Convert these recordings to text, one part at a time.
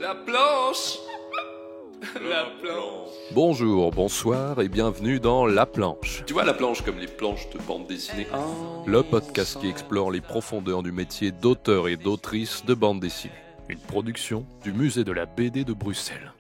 La planche. La planche. Bonjour, bonsoir et bienvenue dans La Planche. Tu vois la planche comme les planches de bande dessinée. Le podcast qui explore les profondeurs du métier d'auteur et d'autrice de bande dessinée. Une production du musée de la BD de Bruxelles.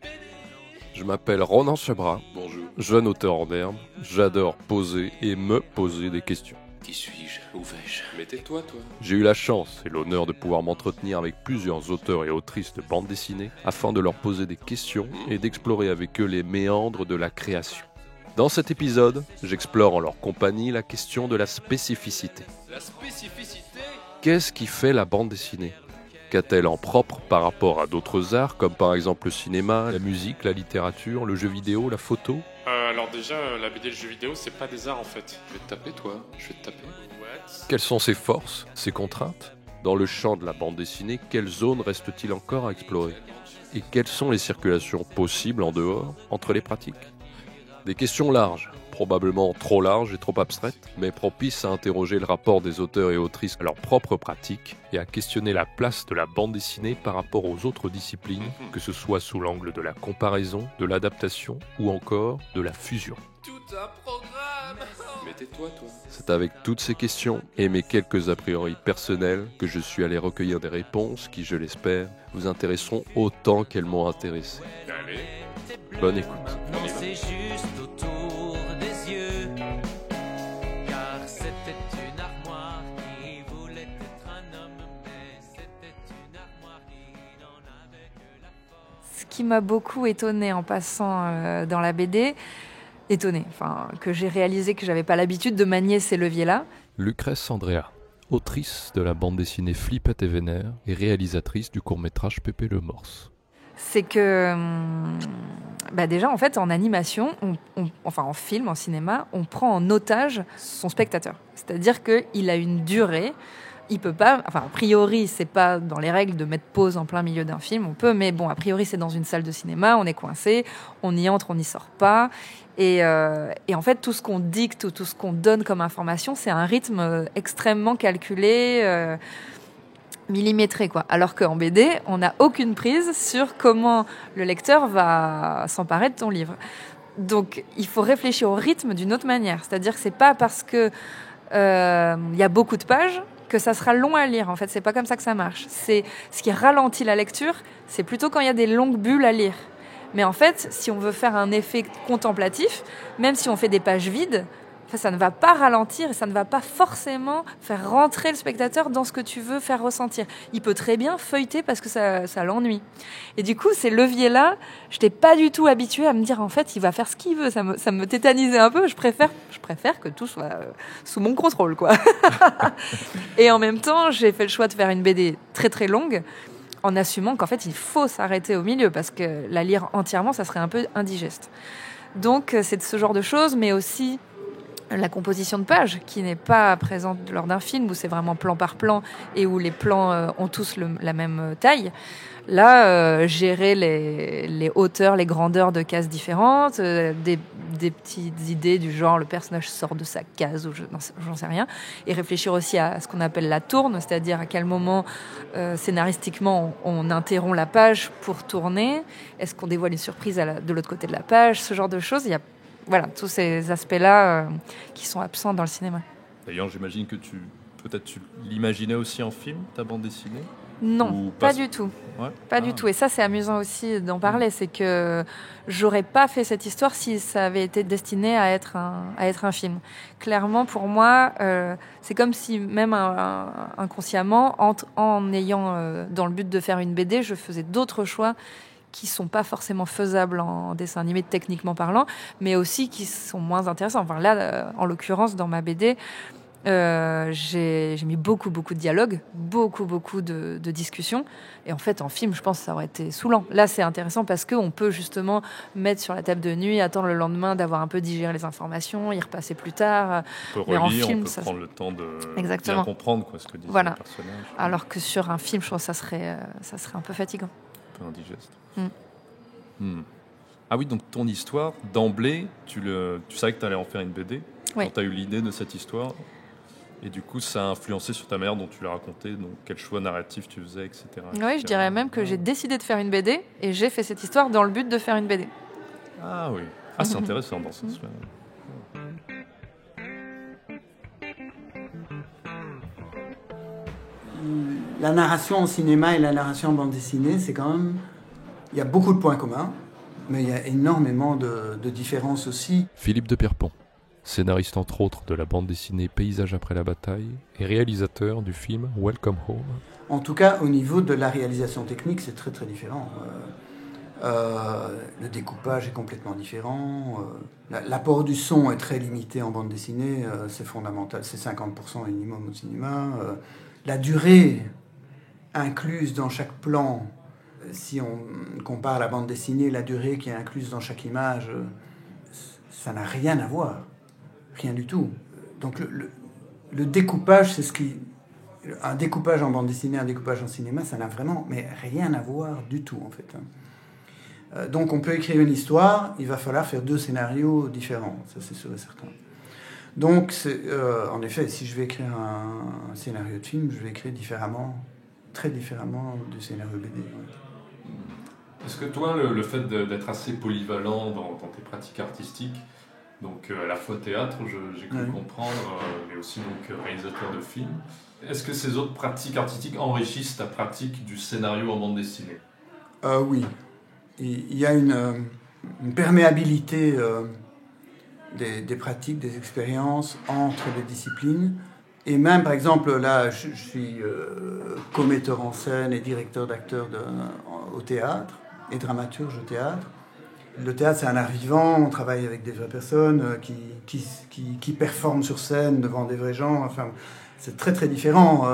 Je m'appelle Ronan Chabra, Bonjour. jeune auteur en herbe. J'adore poser et me poser des questions. Qui suis-je? Où vais-je? Mais tais-toi, toi. J'ai eu la chance et l'honneur de pouvoir m'entretenir avec plusieurs auteurs et autrices de bande dessinée afin de leur poser des questions et d'explorer avec eux les méandres de la création. Dans cet épisode, j'explore en leur compagnie la question de la spécificité. La spécificité. Qu'est-ce qui fait la bande dessinée ? Qu'a-t-elle en propre par rapport à d'autres arts, comme par exemple le cinéma, la musique, la littérature, le jeu vidéo, la photo ? Alors déjà, la BD et le jeu vidéo, c'est pas des arts en fait. Je vais te taper, toi. Je vais te taper. Quelles sont ses forces, ses contraintes ? Dans le champ de la bande dessinée, quelles zones reste-t-il encore à explorer ? Et quelles sont les circulations possibles en dehors, entre les pratiques ? Des questions larges, probablement trop larges et trop abstraites, mais propices à interroger le rapport des auteurs et autrices à leurs propres pratiques et à questionner la place de la bande dessinée par rapport aux autres disciplines, que ce soit sous l'angle de la comparaison, de l'adaptation ou encore de la fusion. Tout un programme. Mais tais-toi, toi. C'est avec toutes ces questions et mes quelques a priori personnels que je suis allé recueillir des réponses qui, je l'espère, vous intéresseront autant qu'elles m'ont intéressé. Allez. Bonne écoute. Non, c'est juste autour des yeux. Car c'était une armoire qui voulait être un homme, mais c'était une armoire qui n'en avait que la force. Ce qui m'a beaucoup étonnée en passant dans la BD, que j'ai réalisé que j'avais pas l'habitude de manier ces leviers-là. Lucrèce Andrea, autrice de la bande dessinée Flippette et Vénère et réalisatrice du court-métrage Pépé le Morse. C'est que, déjà en fait en animation, en film, en cinéma, on prend en otage son spectateur. C'est-à-dire qu'il a une durée. Il peut pas, a priori, c'est pas dans les règles de mettre pause en plein milieu d'un film, on peut, mais bon, a priori, c'est dans une salle de cinéma, on est coincé, on y entre, on n'y sort pas. Et en fait, tout ce qu'on dicte ou tout ce qu'on donne comme information, c'est un rythme extrêmement calculé, millimétré, quoi. Alors qu'en BD, on n'a aucune prise sur comment le lecteur va s'emparer de ton livre. Donc, il faut réfléchir au rythme d'une autre manière. C'est-à-dire que c'est pas parce que y a beaucoup de pages que ça sera long à lire. En fait, c'est pas comme ça que ça marche. C'est ce qui ralentit la lecture, c'est plutôt quand il y a des longues bulles à lire. Mais en fait, si on veut faire un effet contemplatif, même si on fait des pages vides, ça ne va pas ralentir et ça ne va pas forcément faire rentrer le spectateur dans ce que tu veux faire ressentir. Il peut très bien feuilleter parce que ça l'ennuie. Et du coup, ces leviers-là, je n'étais pas du tout habituée à me dire, en fait, il va faire ce qu'il veut. Ça me tétanisait un peu. Je préfère que tout soit sous mon contrôle, quoi. Et en même temps, j'ai fait le choix de faire une BD très, très longue en assumant qu'en fait, il faut s'arrêter au milieu parce que la lire entièrement, ça serait un peu indigeste. Donc, c'est ce genre de choses, mais aussi la composition de pages qui n'est pas présente lors d'un film où c'est vraiment plan par plan et où les plans ont tous la même taille. Là, gérer les hauteurs, les grandeurs de cases différentes, des petites idées du genre le personnage sort de sa case ou j'en sais rien, et réfléchir aussi à ce qu'on appelle la tourne, c'est-à-dire à quel moment scénaristiquement on interrompt la page pour tourner, est-ce qu'on dévoile une surprise de l'autre côté de la page, ce genre de choses. Il y a tous ces aspects-là qui sont absents dans le cinéma. D'ailleurs, j'imagine que tu l'imaginais aussi en film, ta bande dessinée ? Non, Ou pas du tout. Ouais. Pas du tout. Et ça, c'est amusant aussi d'en parler. C'est que j'aurais pas fait cette histoire si ça avait été destiné à être un film. Clairement, pour moi, c'est comme si même inconsciemment, en ayant dans le but de faire une BD, je faisais d'autres choix qui sont pas forcément faisables en dessin animé techniquement parlant, mais aussi qui sont moins intéressants. Enfin là, en l'occurrence, dans ma BD, j'ai mis beaucoup de dialogues, beaucoup de discussions. Et en fait, en film, je pense que ça aurait été saoulant. Là, c'est intéressant parce qu'on peut justement mettre sur la table de nuit, attendre le lendemain d'avoir un peu digéré les informations, y repasser plus tard. On peut Mais relire, en film, on peut prendre le temps de Exactement. bien comprendre ce que disent Voilà. les personnages. Alors que sur un film, je pense que ça serait un peu fatigant. Un peu indigeste. Mm. Ah oui, donc ton histoire, d'emblée, tu savais que tu allais en faire une BD. Oui. Quand tu as eu l'idée de cette histoire, Et du coup, ça a influencé sur ta manière dont tu l'as raconté, donc quel choix narratif tu faisais, etc. Oui, je dirais même que j'ai décidé de faire une BD et j'ai fait cette histoire dans le but de faire une BD. Ah oui. Ah, c'est intéressant dans ce sens-là. La narration en cinéma et la narration en bande dessinée, c'est quand même... Il y a beaucoup de points communs, mais il y a énormément de différences aussi. Philippe de Pierrepont, scénariste entre autres de la bande dessinée Paysage après la bataille et réalisateur du film Welcome Home. En tout cas, au niveau de la réalisation technique, c'est très très différent. Le découpage est complètement différent. L'apport du son est très limité en bande dessinée, c'est fondamental, c'est 50% minimum au cinéma. La durée incluse dans chaque plan, si on compare à la bande dessinée, la durée qui est incluse dans chaque image, ça n'a rien à voir. Rien du tout. Donc le découpage, c'est ce qui... Un découpage en bande dessinée, un découpage en cinéma, ça n'a vraiment rien à voir du tout, en fait. Donc on peut écrire une histoire, il va falloir faire 2 scénarios différents, ça c'est sûr et certain. Donc, en effet, si je vais écrire un scénario de film, je vais écrire différemment, très différemment du scénario BD. Ouais. Est-ce que toi, le fait d'être assez polyvalent dans tes pratiques artistiques, donc à la fois théâtre, j'ai cru comprendre, mais aussi donc réalisateur de films, est-ce que ces autres pratiques artistiques enrichissent ta pratique du scénario en bande dessinée ? Oui. Il y a une perméabilité des pratiques, des expériences entre les disciplines. Et même, par exemple, là, je suis co-metteur en scène et directeur d'acteurs au théâtre et dramaturge au théâtre. Le théâtre, c'est un art vivant, on travaille avec des vraies personnes qui performent sur scène devant des vrais gens. Enfin, c'est très très différent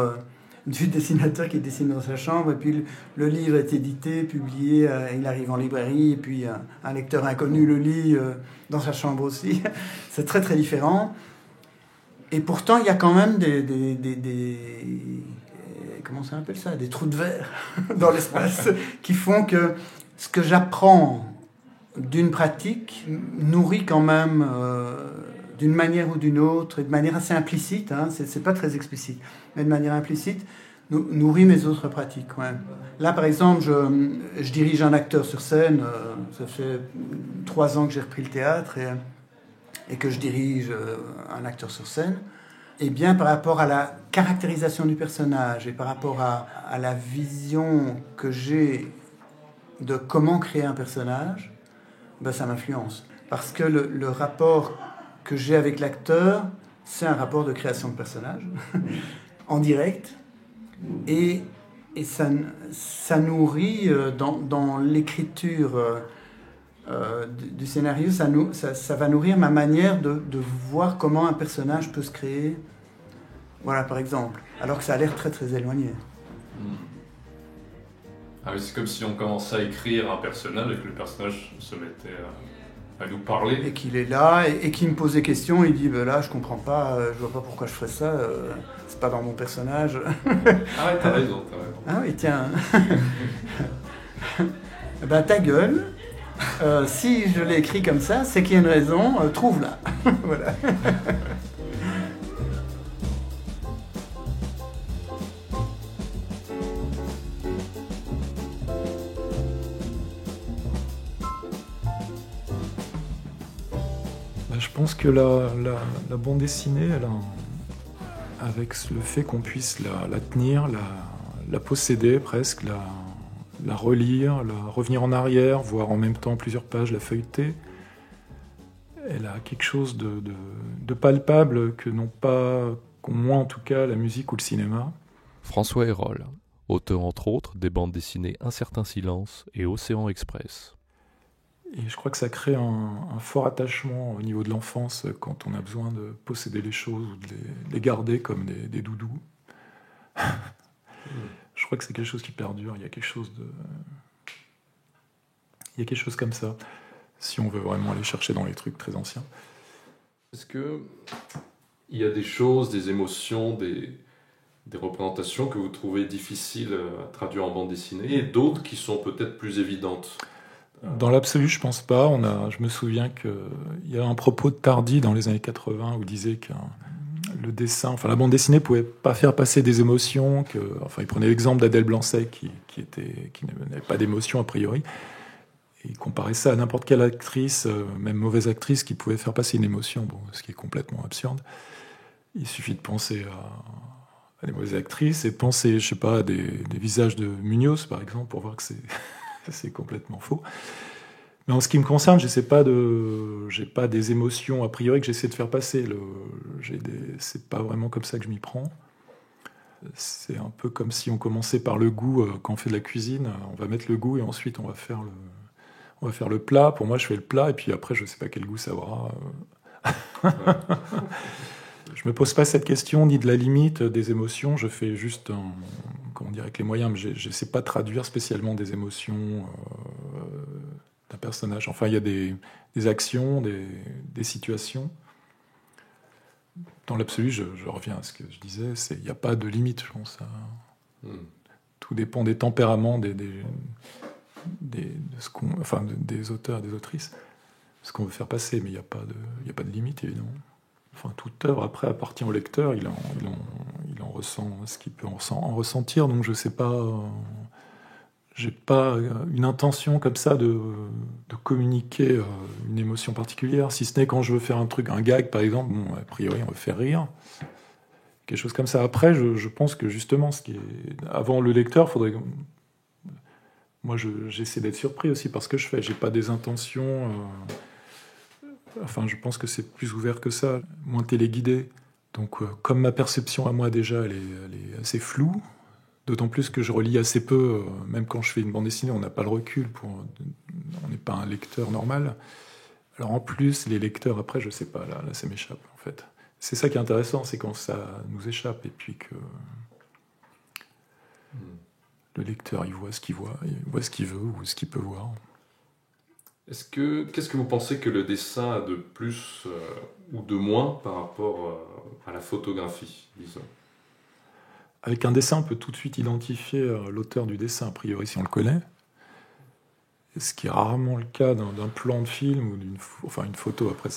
du dessinateur qui dessine dans sa chambre, et puis le livre est édité, publié, il arrive en librairie, et puis un lecteur inconnu le lit dans sa chambre aussi. C'est très très différent. Et pourtant, il y a quand même comment ça appelle ça ? Des trous de verre dans l'espace qui font que ce que j'apprends d'une pratique nourrit quand même d'une manière ou d'une autre, et de manière assez implicite, hein, c'est pas très explicite, mais de manière implicite, nourrit mes autres pratiques. Ouais. Là, par exemple, je dirige un acteur sur scène, ça fait 3 ans que j'ai repris le théâtre et que je dirige un acteur sur scène. Et bien, par rapport à la caractérisation du personnage et par rapport à la vision que j'ai de comment créer un personnage, ben, ça m'influence. Parce que le rapport que j'ai avec l'acteur, c'est un rapport de création de personnage, en direct, et ça nourrit dans l'écriture du scénario, ça va nourrir ma manière de voir comment un personnage peut se créer, voilà, par exemple, alors que ça a l'air très très éloigné. Ah oui, c'est comme si on commençait à écrire un personnage et que le personnage se mettait à nous parler. Et qu'il est là, et qu'il me pose des questions, il dit ben là je comprends pas, je vois pas pourquoi je ferais ça, c'est pas dans mon personnage. Ah ouais, t'as raison. Ah oui, tiens. Ben ta gueule, si je l'ai écrit comme ça, c'est qu'il y a une raison, trouve-la. Voilà. Je pense que la bande dessinée, avec le fait qu'on puisse la tenir, la posséder presque, la relire, revenir en arrière, voir en même temps plusieurs pages, la feuilleter, elle a quelque chose de palpable que qu'ont moins en tout cas la musique ou le cinéma. François Hérol, auteur entre autres des bandes dessinées Un certain silence et Océan Express. Et je crois que ça crée un fort attachement au niveau de l'enfance quand on a besoin de posséder les choses ou de les garder comme des doudous. Je crois que c'est quelque chose qui perdure. Il y a quelque chose comme ça, si on veut vraiment aller chercher dans les trucs très anciens. Est-ce que il y a des choses, des émotions, des représentations que vous trouvez difficiles à traduire en bande dessinée et d'autres qui sont peut-être plus évidentes ? Dans l'absolu, je pense pas. Je me souviens qu'il y a un propos de Tardy dans les années 80 où il disait que le dessin, enfin la bande dessinée pouvait pas faire passer des émotions. Il prenait l'exemple d'Adèle Blanc-Sec qui n'avait pas d'émotion a priori. Et il comparait ça à n'importe quelle actrice, même mauvaise actrice, qui pouvait faire passer une émotion, ce qui est complètement absurde. Il suffit de penser à des mauvaises actrices et de penser, je sais pas, à des visages de Munoz, par exemple, pour voir que c'est complètement faux. Mais en ce qui me concerne, j'ai pas des émotions a priori que j'essaie de faire passer. C'est pas vraiment comme ça que je m'y prends. C'est un peu comme si on commençait par le goût quand on fait de la cuisine. On va mettre le goût et ensuite on va faire le plat. Pour moi, je fais le plat et puis après, je sais pas quel goût ça aura. Je me pose pas cette question ni de la limite des émotions. Je fais juste, avec les moyens, mais je sais pas traduire spécialement des émotions d'un personnage. Enfin, il y a des actions, des situations. Dans l'absolu, je reviens à ce que je disais, il n'y a pas de limite, je pense. Tout dépend des tempéraments des auteurs, des autrices, ce qu'on veut faire passer, mais il n'y a pas de limite, évidemment. Enfin, toute œuvre, après, appartient au lecteur, il en ressent ce qu'il peut en ressentir, donc je ne sais pas... J'ai pas une intention comme ça de communiquer une émotion particulière, si ce n'est quand je veux faire un gag par exemple, a priori on veut faire rire, quelque chose comme ça. Après, je pense que justement, avant le lecteur, faudrait... Moi, j'essaie d'être surpris aussi par ce que je fais. J'ai pas des intentions... je pense que c'est plus ouvert que ça, moins téléguidé. Donc, comme ma perception à moi déjà, elle est assez floue. D'autant plus que je relis assez peu, même quand je fais une bande dessinée, on n'a pas le recul, on n'est pas un lecteur normal. Alors en plus, les lecteurs, après, je sais pas, là ça m'échappe en fait. C'est ça qui est intéressant, c'est quand ça nous échappe et puis que le lecteur, il voit ce qu'il veut ou ce qu'il peut voir. Qu'est-ce que vous pensez que le dessin a de plus ou de moins par rapport à la photographie, disons ? Avec un dessin, on peut tout de suite identifier l'auteur du dessin, a priori, si on le connaît. Ce qui est rarement le cas d'un plan de film ou une photo. Après,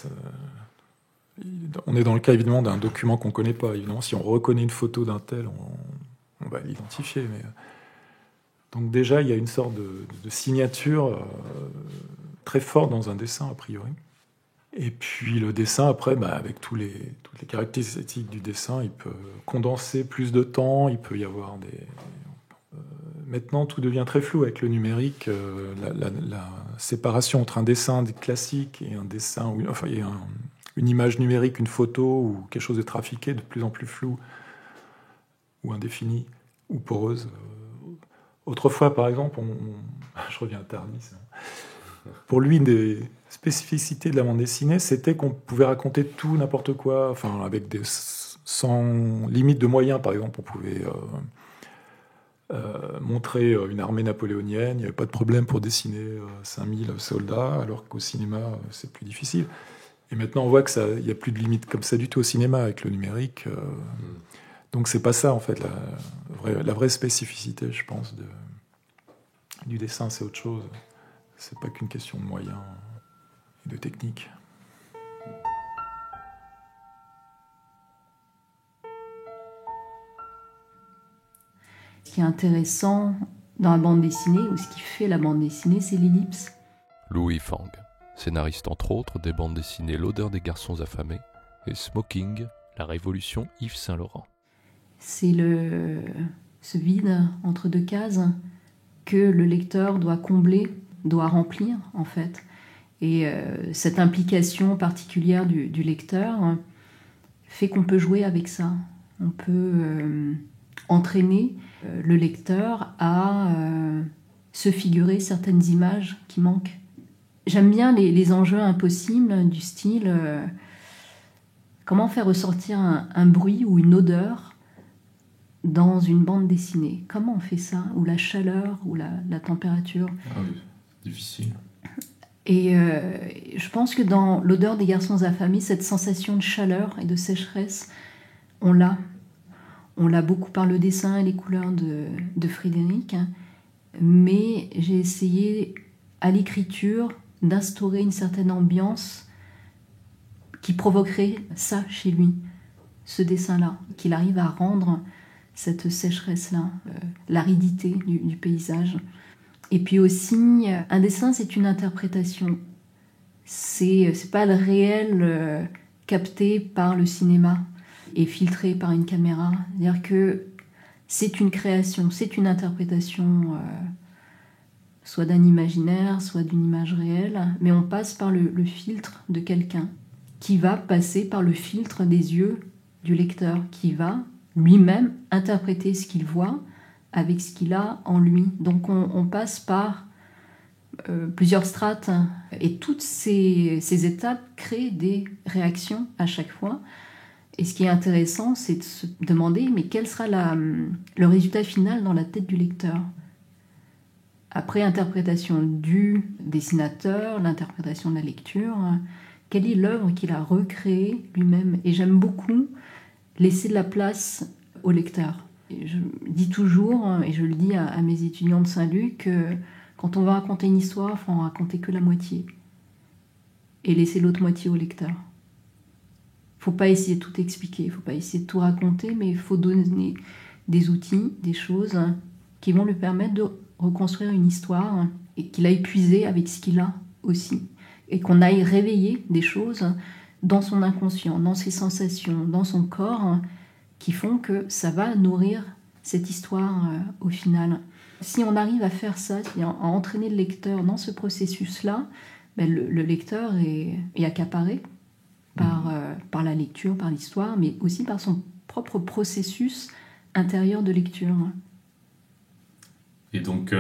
on est dans le cas, évidemment, d'un document qu'on ne connaît pas. Évidemment, si on reconnaît une photo d'un tel, on va l'identifier. Mais... Donc déjà, il y a une sorte de signature très forte dans un dessin, a priori. Et puis le dessin, après, avec toutes les caractéristiques du dessin, il peut condenser plus de temps, il peut y avoir Maintenant, tout devient très flou avec le numérique. La séparation entre un dessin classique et un dessin, une image numérique, une photo ou quelque chose de trafiqué, de plus en plus flou, ou indéfini, ou poreuse. Autrefois, par exemple, je reviens à Tardy, pour lui, une des spécificités de la bande dessinée, c'était qu'on pouvait raconter tout, n'importe quoi, avec sans limite de moyens. Par exemple, on pouvait montrer une armée napoléonienne, il n'y avait pas de problème pour dessiner 5000 soldats, alors qu'au cinéma, c'est plus difficile. Et maintenant, on voit qu'il n'y a plus de limite comme ça du tout au cinéma, avec le numérique. Donc, c'est pas ça, en fait, la vraie spécificité, je pense, du dessin, c'est autre chose. C'est pas qu'une question de moyens et de technique. Ce qui est intéressant dans la bande dessinée, ou ce qui fait la bande dessinée, c'est l'ellipse. Louis Fang, scénariste entre autres des bandes dessinées L'odeur des garçons affamés et Smoking, la révolution Yves Saint-Laurent. C'est ce vide entre deux cases que le lecteur doit combler, doit remplir en fait. Et cette implication particulière du lecteur fait qu'on peut jouer avec ça. On peut entraîner le lecteur à se figurer certaines images qui manquent. J'aime bien les enjeux impossibles du style comment faire ressortir un bruit ou une odeur dans une bande dessinée. Comment on fait ça? Ou la chaleur, ou la température. Ah oui, difficile. Et je pense que dans L'odeur des garçons affamés, cette sensation de chaleur et de sécheresse, on l'a. On l'a beaucoup par le dessin et les couleurs de Frédéric. Mais j'ai essayé, à l'écriture, d'instaurer une certaine ambiance qui provoquerait ça chez lui. ce dessin-là, qu'il arrive à rendre cette sécheresse-là, l'aridité du paysage. Et puis aussi, un dessin, c'est une interprétation. C'est pas le réel capté par le cinéma et filtré par une caméra. C'est-à-dire que c'est une création, c'est une interprétation, soit d'un imaginaire, soit d'une image réelle, mais on passe par le filtre de quelqu'un qui va passer par le filtre des yeux du lecteur, qui va lui-même interpréter ce qu'il voit avec ce qu'il a en lui. Donc on passe par plusieurs strates, et toutes ces étapes créent des réactions à chaque fois. Et ce qui est intéressant, c'est de se demander, mais quel sera le résultat final dans la tête du lecteur ? Après interprétation du dessinateur, l'interprétation de la lecture, quelle est l'œuvre qu'il a recréée lui-même ? Et j'aime beaucoup laisser de la place au lecteur. Et je dis toujours, et je le dis à mes étudiants de Saint-Luc, quand on va raconter une histoire, il faut en raconter que la moitié. Et laisser l'autre moitié au lecteur. Il ne faut pas essayer de tout expliquer, il ne faut pas essayer de tout raconter, mais il faut donner des outils, des choses qui vont lui permettre de reconstruire une histoire et qu'il aille puiser avec ce qu'il a aussi. Et qu'on aille réveiller des choses dans son inconscient, dans ses sensations, dans son corps, qui font que ça va nourrir cette histoire au final. Si on arrive à faire ça, à entraîner le lecteur dans ce processus-là, ben le lecteur est accaparé par la lecture, par l'histoire, mais aussi par son propre processus intérieur de lecture. Et donc,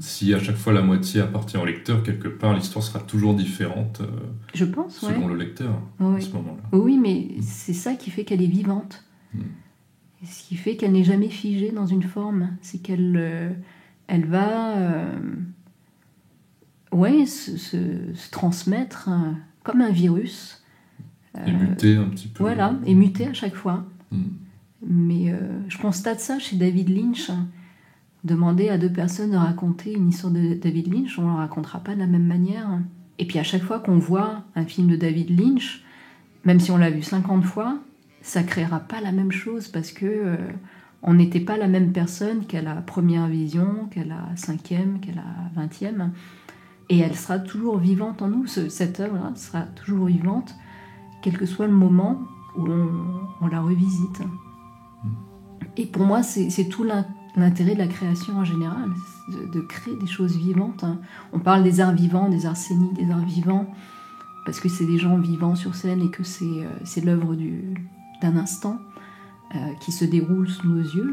si à chaque fois la moitié appartient au lecteur, quelque part, l'histoire sera toujours différente je pense, selon le lecteur à ce moment-là. Oui, mais c'est ça qui fait qu'elle est vivante. Et ce qui fait qu'elle n'est jamais figée dans une forme. C'est qu'elle elle va se transmettre comme un virus. Et muter un petit peu. Voilà, et muter à chaque fois. Mais je constate ça chez David Lynch. Demander à deux personnes de raconter une histoire de David Lynch, on ne la racontera pas de la même manière. Et puis à chaque fois qu'on voit un film de David Lynch, même si on l'a vu 50 fois, ça ne créera pas la même chose parce que on n'était pas la même personne qu'à la première vision, qu'à la 5e, qu'à la 20e. Et elle sera toujours vivante en nous, cette œuvre sera toujours vivante, quel que soit le moment où on la revisite. Et pour moi, c'est tout l'intérêt de la création en général, de créer des choses vivantes. On parle des arts vivants, des arts scéniques, des arts vivants, parce que c'est des gens vivants sur scène et que c'est l'œuvre d'un instant qui se déroule sous nos yeux.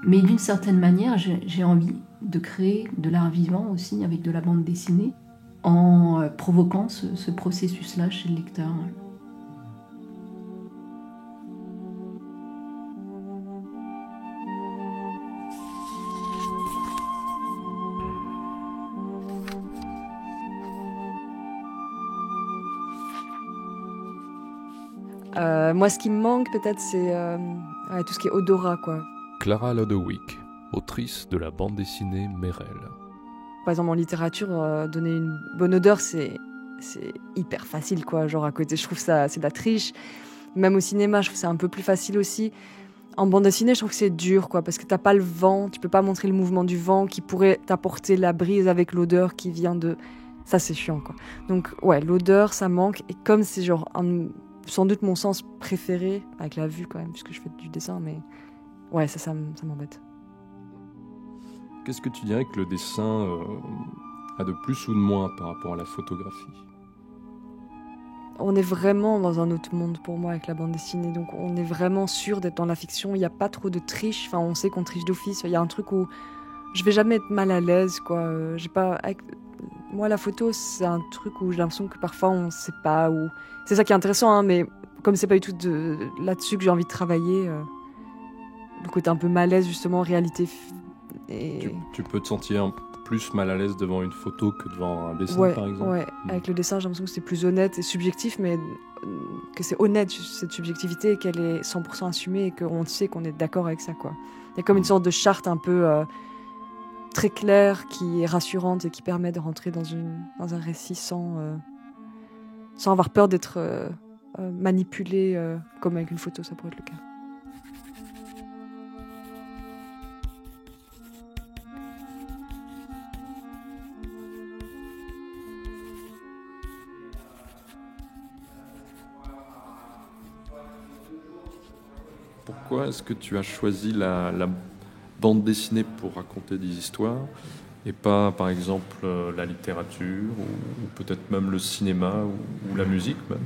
Mais d'une certaine manière, j'ai envie de créer de l'art vivant aussi avec de la bande dessinée en provoquant ce processus-là chez le lecteur. Moi, ce qui me manque peut-être, c'est tout ce qui est odorat, quoi. Clara Lodewyk, autrice de la bande dessinée Merel. Par exemple, en littérature, donner une bonne odeur, c'est hyper facile, quoi. Genre à côté, je trouve ça, c'est de la triche. Même au cinéma, je trouve ça un peu plus facile aussi. En bande dessinée, je trouve que c'est dur, quoi, parce que t'as pas le vent, tu peux pas montrer le mouvement du vent qui pourrait t'apporter la brise avec l'odeur qui vient de... Ça, c'est chiant, quoi. Donc, ouais, l'odeur, ça manque. Et comme c'est genre sans doute mon sens préféré, avec la vue quand même, puisque je fais du dessin, mais ouais, ça m'embête. Qu'est-ce que tu dirais que le dessin a de plus ou de moins par rapport à la photographie ? On est vraiment dans un autre monde pour moi avec la bande dessinée, donc on est vraiment sûr d'être dans la fiction, il n'y a pas trop de triche, enfin on sait qu'on triche d'office, il y a un truc où je vais jamais être mal à l'aise, quoi. J'ai pas... Moi, la photo, c'est un truc où j'ai l'impression que parfois on sait pas où... C'est ça qui est intéressant, hein, mais comme c'est pas du tout là-dessus que j'ai envie de travailler, le côté un peu malaise, justement, réalité... Tu peux te sentir plus mal à l'aise devant une photo que devant un dessin, par exemple ? Ouais, avec le dessin, j'ai l'impression que c'est plus honnête et subjectif, mais que c'est honnête, cette subjectivité, et qu'elle est 100% assumée, et qu'on sait qu'on est d'accord avec ça, quoi. Il y a comme une sorte de charte un peu... très claire, qui est rassurante et qui permet de rentrer dans un récit sans avoir peur d'être manipulé comme avec une photo, ça pourrait être le cas. Pourquoi est-ce que tu as choisi la bande dessinée pour raconter des histoires et pas, par exemple, la littérature ou peut-être même le cinéma ou la musique même?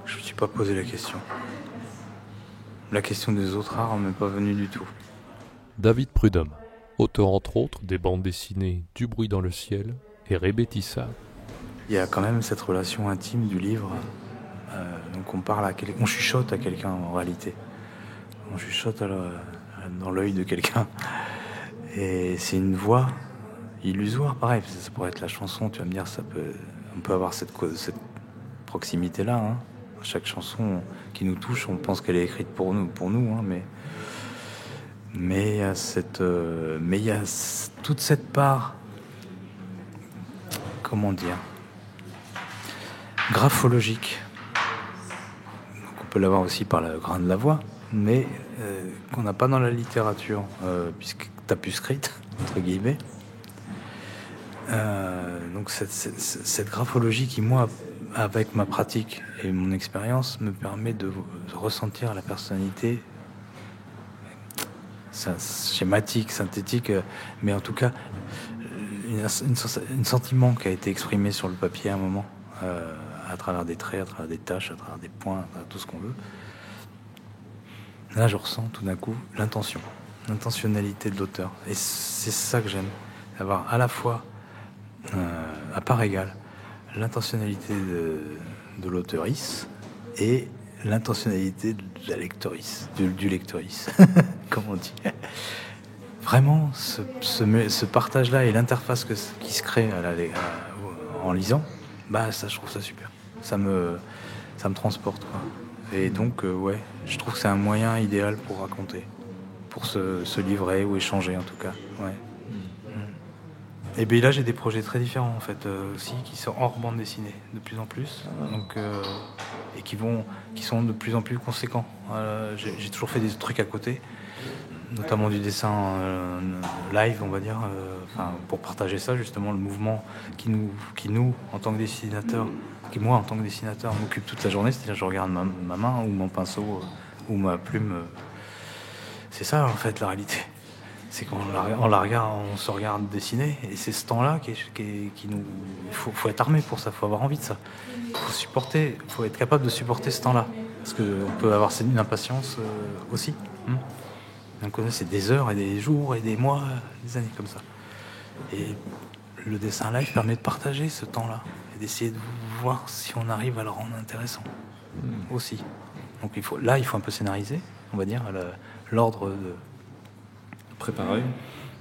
Je ne me suis pas posé la question. La question des autres arts ne m'est pas venue du tout. David Prudhomme, auteur entre autres des bandes dessinées Du bruit dans le ciel et Rébétissa. Il y a quand même cette relation intime du livre. Donc on chuchote à quelqu'un en réalité. On chuchote dans l'œil de quelqu'un. Et c'est une voix illusoire, pareil. Ça pourrait être la chanson, tu vas me dire, on peut avoir cette proximité-là. Hein. Chaque chanson qui nous touche, on pense qu'elle est écrite pour nous hein, mais il y a toute cette part, comment dire, graphologique. Donc on peut l'avoir aussi par le grain de la voix, mais qu'on n'a pas dans la littérature, puisque tapuscrite, entre guillemets. Donc cette graphologie qui, moi, avec ma pratique et mon expérience, me permet de ressentir la personnalité schématique, synthétique, mais en tout cas un sentiment qui a été exprimé sur le papier à un moment, à travers des traits, à travers des taches, à travers des points, à travers tout ce qu'on veut. Là, je ressens tout d'un coup l'intentionnalité de l'auteur. Et c'est ça que j'aime, avoir à la fois, à part égale, l'intentionnalité de l'auteurice et l'intentionnalité de la lectorice, du lectorice, comme on dit. Vraiment, ce partage-là et l'interface qui se crée en lisant, ça, je trouve ça super. Ça me transporte, quoi. Et donc, ouais, je trouve que c'est un moyen idéal pour raconter, pour se livrer ou échanger, en tout cas. Ouais. Et bien là, j'ai des projets très différents, en fait, aussi, qui sont hors bande dessinée, de plus en plus, donc, et qui sont de plus en plus conséquents. J'ai toujours fait des trucs à côté, notamment du dessin live, on va dire, pour partager ça, justement, le mouvement qui nous, en tant que dessinateurs, qui, moi, en tant que dessinateur, m'occupe toute la journée, c'est-à-dire je regarde ma main ou mon pinceau ou ma plume. C'est ça, en fait, la réalité. C'est qu'on la regarde, on se regarde dessiner, et c'est ce temps-là qui nous... Il faut être armé pour ça, il faut avoir envie de ça. Il faut être capable de supporter ce temps-là. Parce qu'on peut avoir une impatience aussi. Donc c'est des heures et des jours et des mois, des années comme ça. Et le dessin live permet de partager ce temps-là et d'essayer de voir si on arrive à le rendre intéressant aussi. Donc il faut un peu scénariser, on va dire, l'ordre de... Préparer.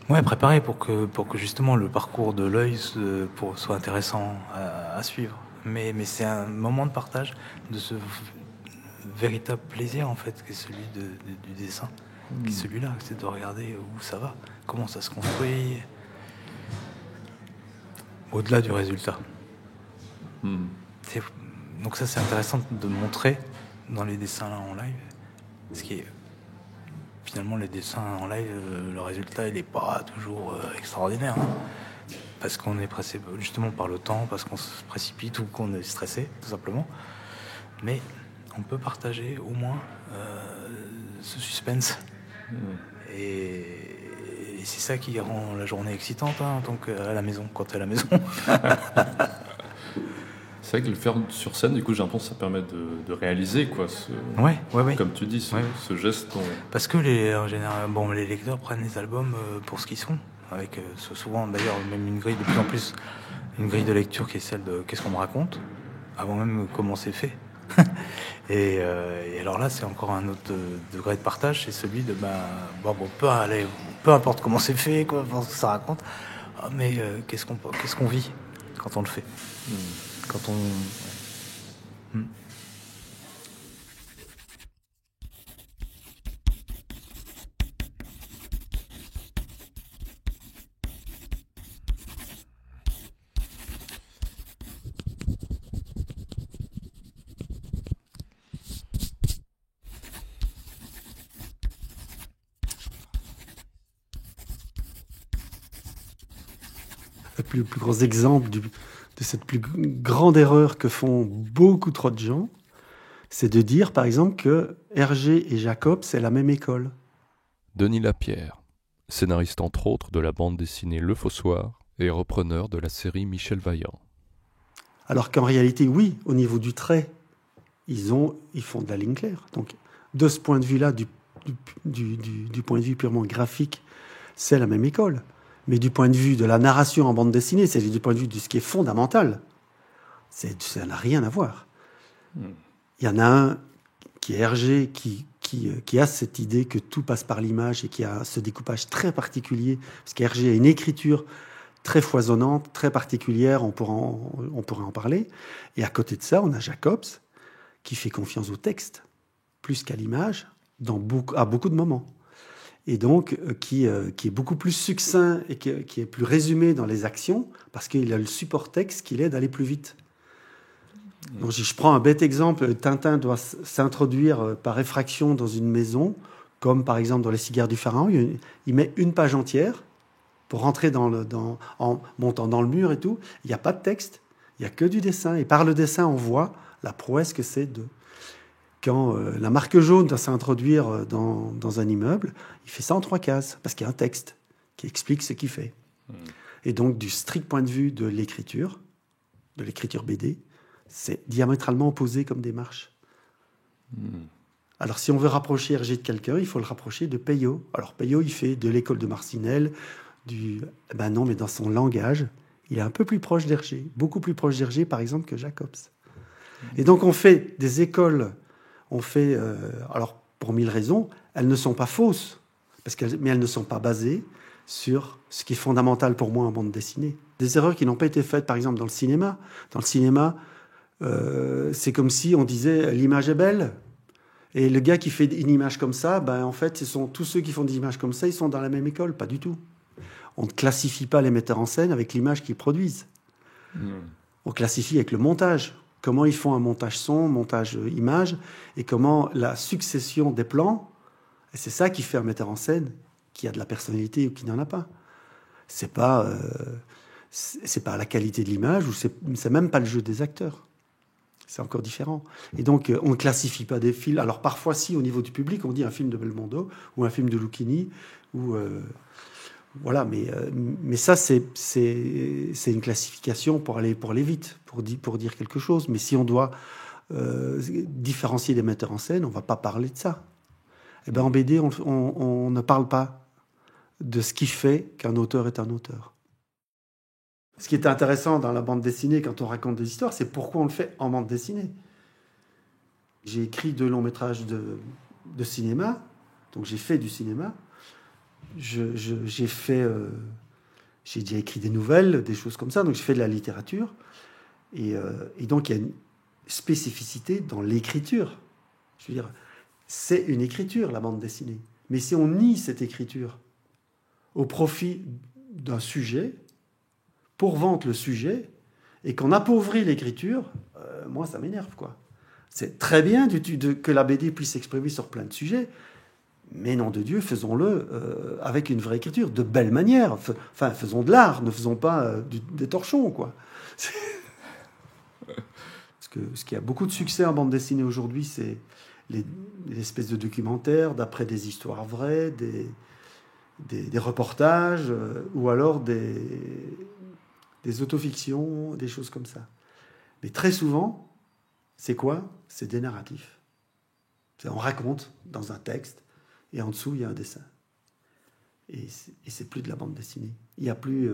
Ouais, préparer pour que justement le parcours de l'œil soit intéressant à suivre. Mais c'est un moment de partage de ce véritable plaisir, en fait, qui est celui du dessin. Qui est celui-là, c'est de regarder où ça va, comment ça se construit, au-delà du résultat. Donc ça, c'est intéressant de montrer dans les dessins là en live, ce qui est finalement les dessins en live, le résultat il n'est pas toujours extraordinaire, hein, parce qu'on est pressé justement par le temps, parce qu'on se précipite ou qu'on est stressé tout simplement. Mais on peut partager au moins ce suspense. Et c'est ça qui rend la journée excitante, hein, donc à la maison, quand t'es à la maison. C'est vrai que le faire sur scène, du coup, j'ai l'impression que ça permet de réaliser, quoi. Ouais. Comme tu dis, ce geste. Parce que en général, les lecteurs prennent les albums pour ce qu'ils sont, avec souvent d'ailleurs même une grille de plus en plus, une grille de lecture qui est celle de qu'est-ce qu'on me raconte, avant même comment c'est fait. Et alors là, c'est encore un autre degré de partage, c'est celui de peu importe comment c'est fait, quoi, ce que ça raconte, mais qu'est-ce qu'on vit quand on le fait, quand on... le plus gros exemple de cette plus grande erreur que font beaucoup trop de gens, c'est de dire, par exemple, que Hergé et Jacob, c'est la même école. Denis Lapierre, scénariste entre autres de la bande dessinée Le Fossoir et repreneur de la série Michel Vaillant. Alors qu'en réalité, oui, au niveau du trait, ils font de la ligne claire. Donc, de ce point de vue-là, du point de vue purement graphique, c'est la même école. Mais du point de vue de la narration en bande dessinée, c'est du point de vue de ce qui est fondamental, ça n'a rien à voir. Il y en a un qui est Hergé, qui a cette idée que tout passe par l'image et qui a ce découpage très particulier, parce qu'Hergé a une écriture très foisonnante, très particulière, on pourrait en parler. Et à côté de ça, on a Jacobs, qui fait confiance au texte, plus qu'à l'image, à beaucoup de moments. Et donc, qui est beaucoup plus succinct et qui est plus résumé dans les actions, parce qu'il a le support texte qui l'aide à aller plus vite. Donc, je prends un bête exemple, Tintin doit s'introduire par effraction dans une maison, comme par exemple dans Les Cigares du Pharaon, il met une page entière pour rentrer en montant dans le mur et tout. Il n'y a pas de texte, il n'y a que du dessin. Et par le dessin, on voit la prouesse que c'est quand la marque jaune doit s'introduire dans un immeuble, il fait ça en 3 cases, parce qu'il y a un texte qui explique ce qu'il fait. Et donc, du strict point de vue de l'écriture BD, c'est diamétralement opposé comme démarche. Alors, si on veut rapprocher Hergé de quelqu'un, il faut le rapprocher de Peyo. Alors, Peyo, il fait de l'école de Marcinelle, non, mais dans son langage, il est un peu plus proche d'Hergé, beaucoup plus proche d'Hergé, par exemple, que Jacobs. Et donc, on fait des écoles, alors, pour 1000 raisons, elles ne sont pas fausses, mais elles ne sont pas basées sur ce qui est fondamental pour moi en bande dessinée. Des erreurs qui n'ont pas été faites, par exemple, dans le cinéma. Dans le cinéma, c'est comme si on disait l'image est belle. Et le gars qui fait une image comme ça, en fait, tous ceux qui font des images comme ça, ils sont dans la même école. Pas du tout. On ne classifie pas les metteurs en scène avec l'image qu'ils produisent. On classifie avec le montage. Comment ils font un montage son, montage image, et comment la succession des plans, et c'est ça qui fait un metteur en scène qui a de la personnalité ou qui n'en a pas. C'est pas la qualité de l'image, ou c'est même pas le jeu des acteurs. C'est encore différent. Et donc, on ne classifie pas des films. Alors, parfois, si, au niveau du public, on dit un film de Belmondo ou un film de Lucchini. Voilà, mais ça, c'est une classification pour aller vite, pour dire quelque chose. Mais si on doit différencier des metteurs en scène, on ne va pas parler de ça. En BD, on ne parle pas de ce qui fait qu'un auteur est un auteur. Ce qui est intéressant dans la bande dessinée, quand on raconte des histoires, c'est pourquoi on le fait en bande dessinée. J'ai écrit 2 longs métrages de cinéma, donc j'ai fait du cinéma. J'ai déjà écrit des nouvelles, des choses comme ça, donc j'ai fait de la littérature. Et donc il y a une spécificité dans l'écriture. Je veux dire, c'est une écriture, la bande dessinée. Mais si on nie cette écriture au profit d'un sujet, pour vendre le sujet, et qu'on appauvrit l'écriture, moi, ça m'énerve, quoi. C'est très bien que la BD puisse s'exprimer sur plein de sujets, mais nom de Dieu, faisons-le avec une vraie écriture, de belle manière. Enfin, faisons de l'art, ne faisons pas des torchons, quoi. Parce que ce qui a beaucoup de succès en bande dessinée aujourd'hui, c'est les espèces de documentaires, d'après des histoires vraies, des reportages, ou alors des autofictions, des choses comme ça. Mais très souvent, c'est quoi ? C'est des narratifs. On raconte dans un texte, et en dessous, il y a un dessin. Et c'est plus de la bande dessinée. Il y a plus...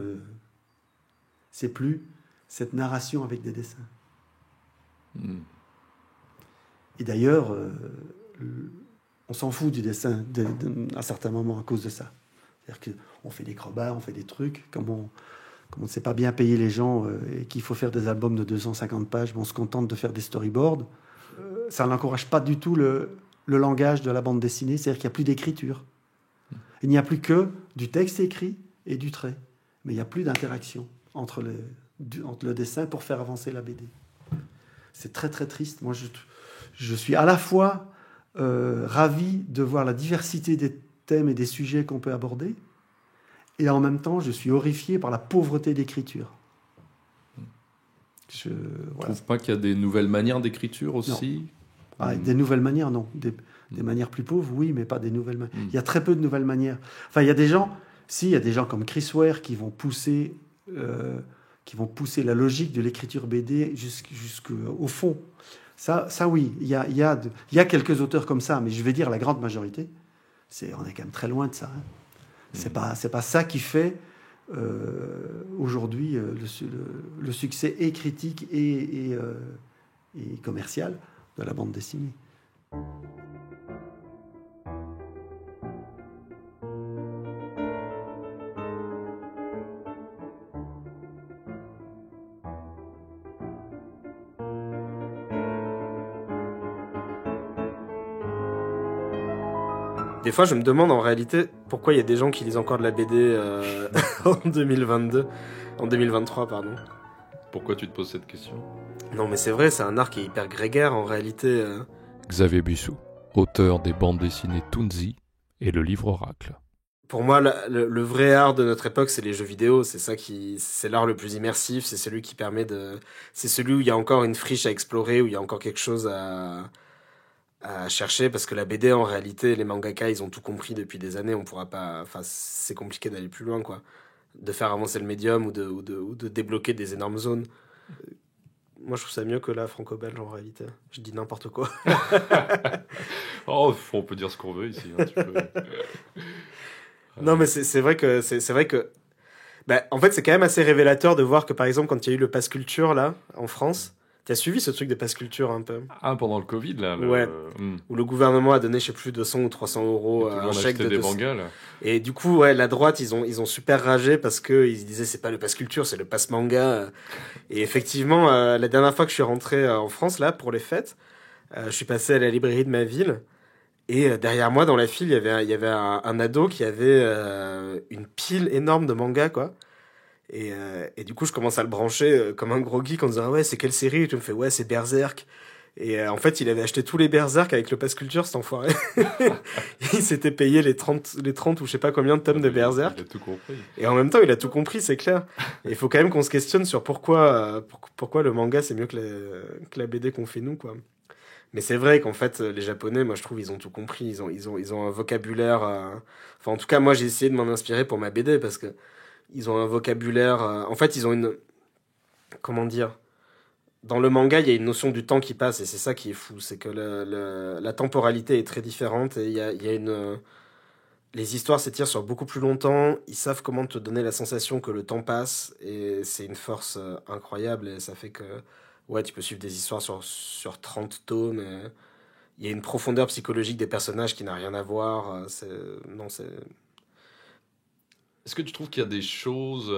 c'est plus cette narration avec des dessins. Et d'ailleurs, on s'en fout du dessin à un certain moment à cause de ça. C'est-à-dire qu'on fait des crobats, on fait des trucs, comme on ne sait pas bien payer les gens et qu'il faut faire des albums de 250 pages, on se contente de faire des storyboards. Ça n'encourage pas du tout le langage de la bande dessinée, c'est-à-dire qu'il n'y a plus d'écriture. Il n'y a plus que du texte écrit et du trait. Mais il n'y a plus d'interaction entre le dessin pour faire avancer la BD. C'est très très triste. Moi, je suis à la fois ravi de voir la diversité des thèmes et des sujets qu'on peut aborder, Et en même temps, je suis horrifié par la pauvreté d'écriture. Tu trouves pas qu'il y a des nouvelles manières d'écriture aussi? Des nouvelles manières, non. Des manières plus pauvres, oui, mais pas des nouvelles manières. Il y a très peu de nouvelles manières. Enfin, il y a des gens comme Chris Ware qui vont pousser la logique de l'écriture BD jusqu'au fond. Ça oui, il y a quelques auteurs comme ça, mais je vais dire la grande majorité, on est quand même très loin de ça. Hein. C'est pas ça qui fait aujourd'hui le succès et critique et commercial de la bande dessinée. Des fois, je me demande en réalité pourquoi il y a des gens qui lisent encore de la BD en 2023, pardon. Pourquoi tu te poses cette question? Non, mais c'est vrai, c'est un art qui est hyper grégaire en réalité. Xavier Buissou, auteur des bandes dessinées Toonzy et le livre Oracle. Pour moi, le vrai art de notre époque, c'est les jeux vidéo. C'est l'art le plus immersif. C'est celui qui permet c'est celui où il y a encore une friche à explorer, où il y a encore quelque chose à chercher, parce que la BD, en réalité, les mangaka, ils ont tout compris depuis des années. On pourra pas, enfin, c'est compliqué d'aller plus loin, quoi. De faire avancer le médium ou de débloquer des énormes zones. Moi, je trouve ça mieux que la franco-belge, en réalité. Je dis n'importe quoi. Oh, on peut dire ce qu'on veut ici. Hein, tu peux... Non, mais c'est vrai que bah, en fait, c'est quand même assez révélateur de voir que, par exemple, quand il y a eu le Pass Culture, là, en France, t'as suivi ce truc de Pass Culture un peu? Ah, pendant le Covid, là. Ouais. Où le gouvernement a donné, je sais plus, 200 ou 300 euros un chèque de des mangas, là. Et du coup, ouais, la droite, ils ont super ragé parce que ils disaient c'est pas le Pass Culture, c'est le Pass Manga. Et effectivement, la dernière fois que je suis rentré en France, là, pour les fêtes, je suis passé à la librairie de ma ville. Et derrière moi, dans la file, il y avait un ado qui avait une pile énorme de mangas, quoi. Et du coup, je commence à le brancher comme un gros geek en disant ouais, c'est quelle série? Et tu me fais ouais, c'est Berserk. Et en fait, il avait acheté tous les Berserk avec le Pass Culture, cet enfoiré. Il s'était payé les 30 ou je sais pas combien de tomes de Berserk. Il a tout compris. Et en même temps, il a tout compris, c'est clair. Et il faut quand même qu'on se questionne sur pourquoi le manga c'est mieux que la BD qu'on fait nous, quoi. Mais c'est vrai qu'en fait, les Japonais, moi je trouve, ils ont tout compris. Ils ont un vocabulaire. Enfin, en tout cas, moi j'ai essayé de m'en inspirer pour ma BD parce que ils ont un vocabulaire. En fait, ils ont une. Comment dire? Dans le manga, il y a une notion du temps qui passe et c'est ça qui est fou. C'est que la temporalité est très différente et il y a une. Les histoires s'étirent sur beaucoup plus longtemps. Ils savent comment te donner la sensation que le temps passe et c'est une force incroyable et ça fait que. Ouais, tu peux suivre des histoires sur 30 tomes. Il y a une profondeur psychologique des personnages qui n'a rien à voir. Est-ce que tu trouves qu'il y a des choses,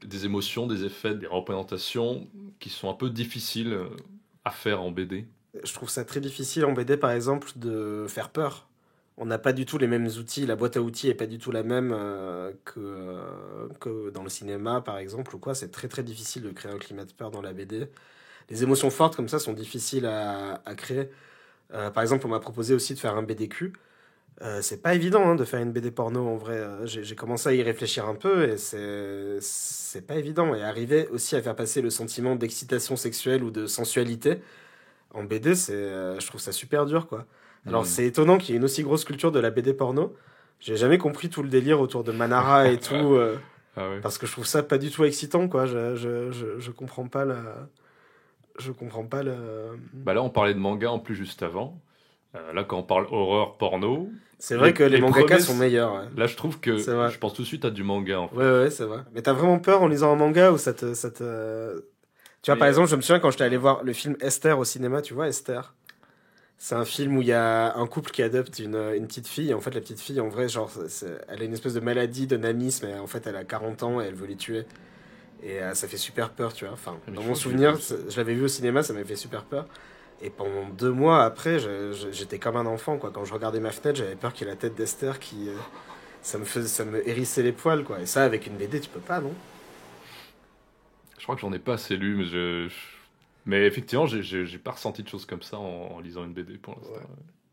des émotions, des effets, des représentations qui sont un peu difficiles à faire en BD? Je trouve ça très difficile en BD, par exemple, de faire peur. On n'a pas du tout les mêmes outils. La boîte à outils n'est pas du tout la même que dans le cinéma, par exemple, ou quoi. C'est très très difficile de créer un climat de peur dans la BD. Les émotions fortes comme ça sont difficiles à créer. Par exemple, on m'a proposé aussi de faire un BDQ. C'est pas évident hein, de faire une BD porno en vrai. J'ai commencé à y réfléchir un peu et c'est pas évident. Et arriver aussi à faire passer le sentiment d'excitation sexuelle ou de sensualité en BD, je trouve ça super dur, quoi. Alors c'est étonnant qu'il y ait une aussi grosse culture de la BD porno. J'ai jamais compris tout le délire autour de Manara et tout. Ah ouais. Parce que je trouve ça pas du tout excitant, quoi. Je comprends pas Bah là, on parlait de manga en plus juste avant. Là, quand on parle horreur porno... C'est vrai que les mangakas sont meilleurs. Ouais. Là, je trouve que je pense tout de suite à du manga. En fait. Ouais, c'est vrai. Mais t'as vraiment peur en lisant un manga ou ça te... Tu vois, par exemple, je me souviens quand j'étais allé voir le film Esther au cinéma, tu vois, Esther. C'est un film où il y a un couple qui adopte une petite fille. Et en fait, la petite fille, en vrai, genre, elle a une espèce de maladie de nanisme. Et en fait, elle a 40 ans et elle veut les tuer. Et ça fait super peur, tu vois. Enfin, dans mon souvenir, je l'avais vu au cinéma, ça m'avait fait super peur. Et pendant 2 mois après, j'étais comme un enfant, quoi. Quand je regardais ma fenêtre, j'avais peur qu'il y ait la tête d'Esther qui... ça me hérissait les poils, quoi. Et ça, avec une BD, tu peux pas, non? Je crois que j'en ai pas assez lu, mais mais effectivement, j'ai pas ressenti de choses comme ça en lisant une BD pour l'instant. Ouais.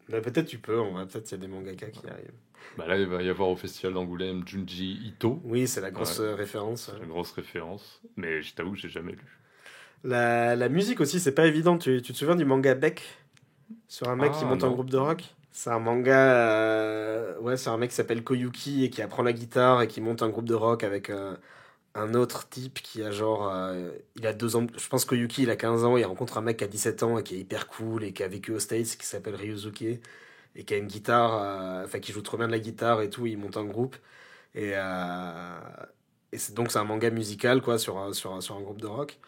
Là, peut-être tu peux, peut-être il y a des mangaka qui arrivent. Bah là, il va y avoir au Festival d'Angoulême Junji Ito. Oui, c'est la grosse référence. C'est la grosse référence, mais je t'avoue que j'ai jamais lu. La musique aussi, c'est pas évident. Tu te souviens du manga Beck sur un mec qui monte un groupe de rock? C'est un manga... c'est un mec qui s'appelle Koyuki et qui apprend la guitare et qui monte un groupe de rock avec un autre type qui a genre... il a 2 ans... Je pense que Koyuki, il a 15 ans, il rencontre un mec qui a 17 ans et qui est hyper cool et qui a vécu aux States, qui s'appelle Ryuzuki et qui a une guitare... qui joue trop bien de la guitare et tout, il monte un groupe. Et donc c'est un manga musical, quoi, sur un groupe de rock.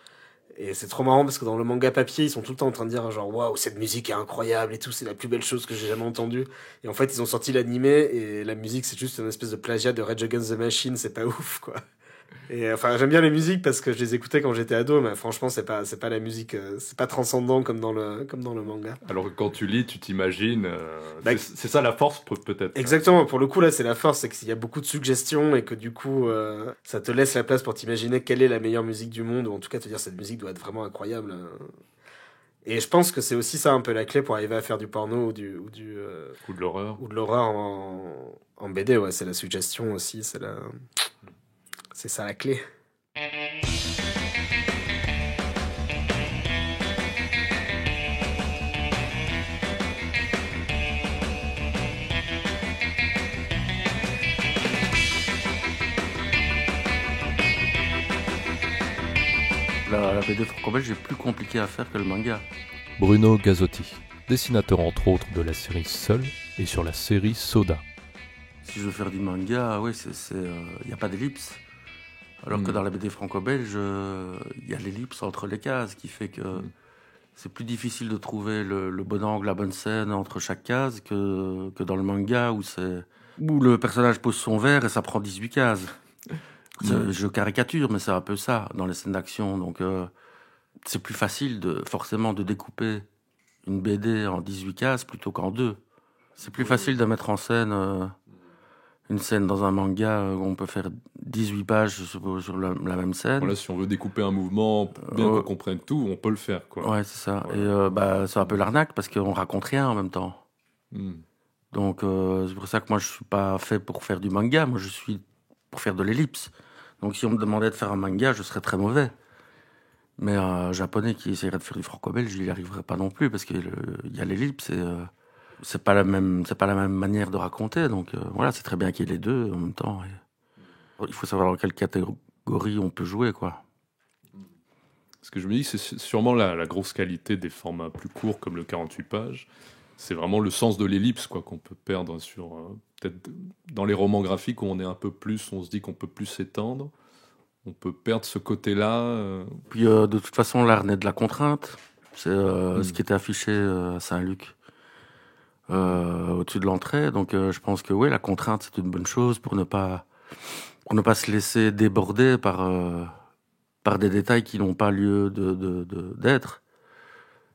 Et c'est trop marrant parce que dans le manga papier, ils sont tout le temps en train de dire genre waouh, cette musique est incroyable et tout, c'est la plus belle chose que j'ai jamais entendue. Et en fait, ils ont sorti l'animé et la musique, c'est juste une espèce de plagiat de Rage Against the Machine, c'est pas ouf, quoi. Et enfin, j'aime bien les musiques parce que je les écoutais quand j'étais ado, mais franchement, c'est pas la musique, c'est pas transcendant comme dans le manga. Alors que quand tu lis, tu t'imagines, c'est ça la force peut-être. Exactement, pour le coup là, c'est la force, c'est qu'il y a beaucoup de suggestions et que du coup, ça te laisse la place pour t'imaginer quelle est la meilleure musique du monde, ou en tout cas te dire cette musique doit être vraiment incroyable. Et je pense que c'est aussi ça un peu la clé pour arriver à faire du porno ou de l'horreur. Ou de l'horreur en BD, ouais, c'est la suggestion aussi, c'est ça la clé. La BD franco-belge est plus compliquée à faire que le manga. Bruno Gazzotti, dessinateur entre autres de la série Seul et sur la série Soda. Si je veux faire du manga, oui, il n'y a pas d'ellipse. Alors que dans la BD franco-belge, il y a l'ellipse entre les cases, qui fait que c'est plus difficile de trouver le bon angle, la bonne scène entre chaque case que dans le manga où le personnage pose son verre et ça prend 18 cases. Je caricature, mais c'est un peu ça dans les scènes d'action. Donc c'est plus facile forcément de découper une BD en 18 cases plutôt qu'en 2. C'est plus facile de mettre en scène une scène dans un manga où on peut faire 18 pages sur la même scène. Voilà, si on veut découper un mouvement, bien qu'on comprenne tout, on peut le faire, quoi. Ouais, c'est ça. Et c'est un peu l'arnaque parce qu'on raconte rien en même temps. Donc c'est pour ça que moi je suis pas fait pour faire du manga, moi je suis pour faire de l'ellipse. Donc si on me demandait de faire un manga, je serais très mauvais. Mais un japonais qui essaierait de faire du franco-belge, il n'y arriverait pas non plus parce qu'il y a l'ellipse et c'est pas la même manière de raconter. Donc voilà, c'est très bien qu'il y ait les deux en même temps. Et il faut savoir dans quelle catégorie on peut jouer, quoi. Ce que je me dis, c'est sûrement la grosse qualité des formats plus courts comme le 48 pages. C'est vraiment le sens de l'ellipse, quoi, qu'on peut perdre sur peut-être dans les romans graphiques où on est un peu plus, on se dit qu'on peut plus s'étendre. On peut perdre ce côté-là. Puis de toute façon, l'art naît de la contrainte. C'est ce qui était affiché à Saint-Luc au-dessus de l'entrée. Donc je pense que oui, la contrainte c'est une bonne chose pour ne pas se laisser déborder par des détails qui n'ont pas lieu d'être.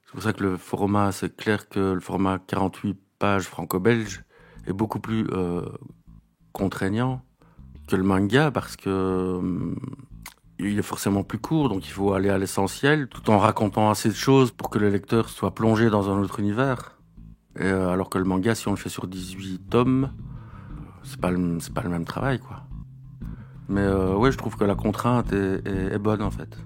C'est pour ça que le format, c'est clair que le format 48 pages franco-belge est beaucoup plus contraignant que le manga parce que il est forcément plus court, donc il faut aller à l'essentiel tout en racontant assez de choses pour que le lecteur soit plongé dans un autre univers. Et alors que le manga, si on le fait sur 18 tomes, c'est pas le même travail, quoi. Mais ouais, je trouve que la contrainte est bonne en fait.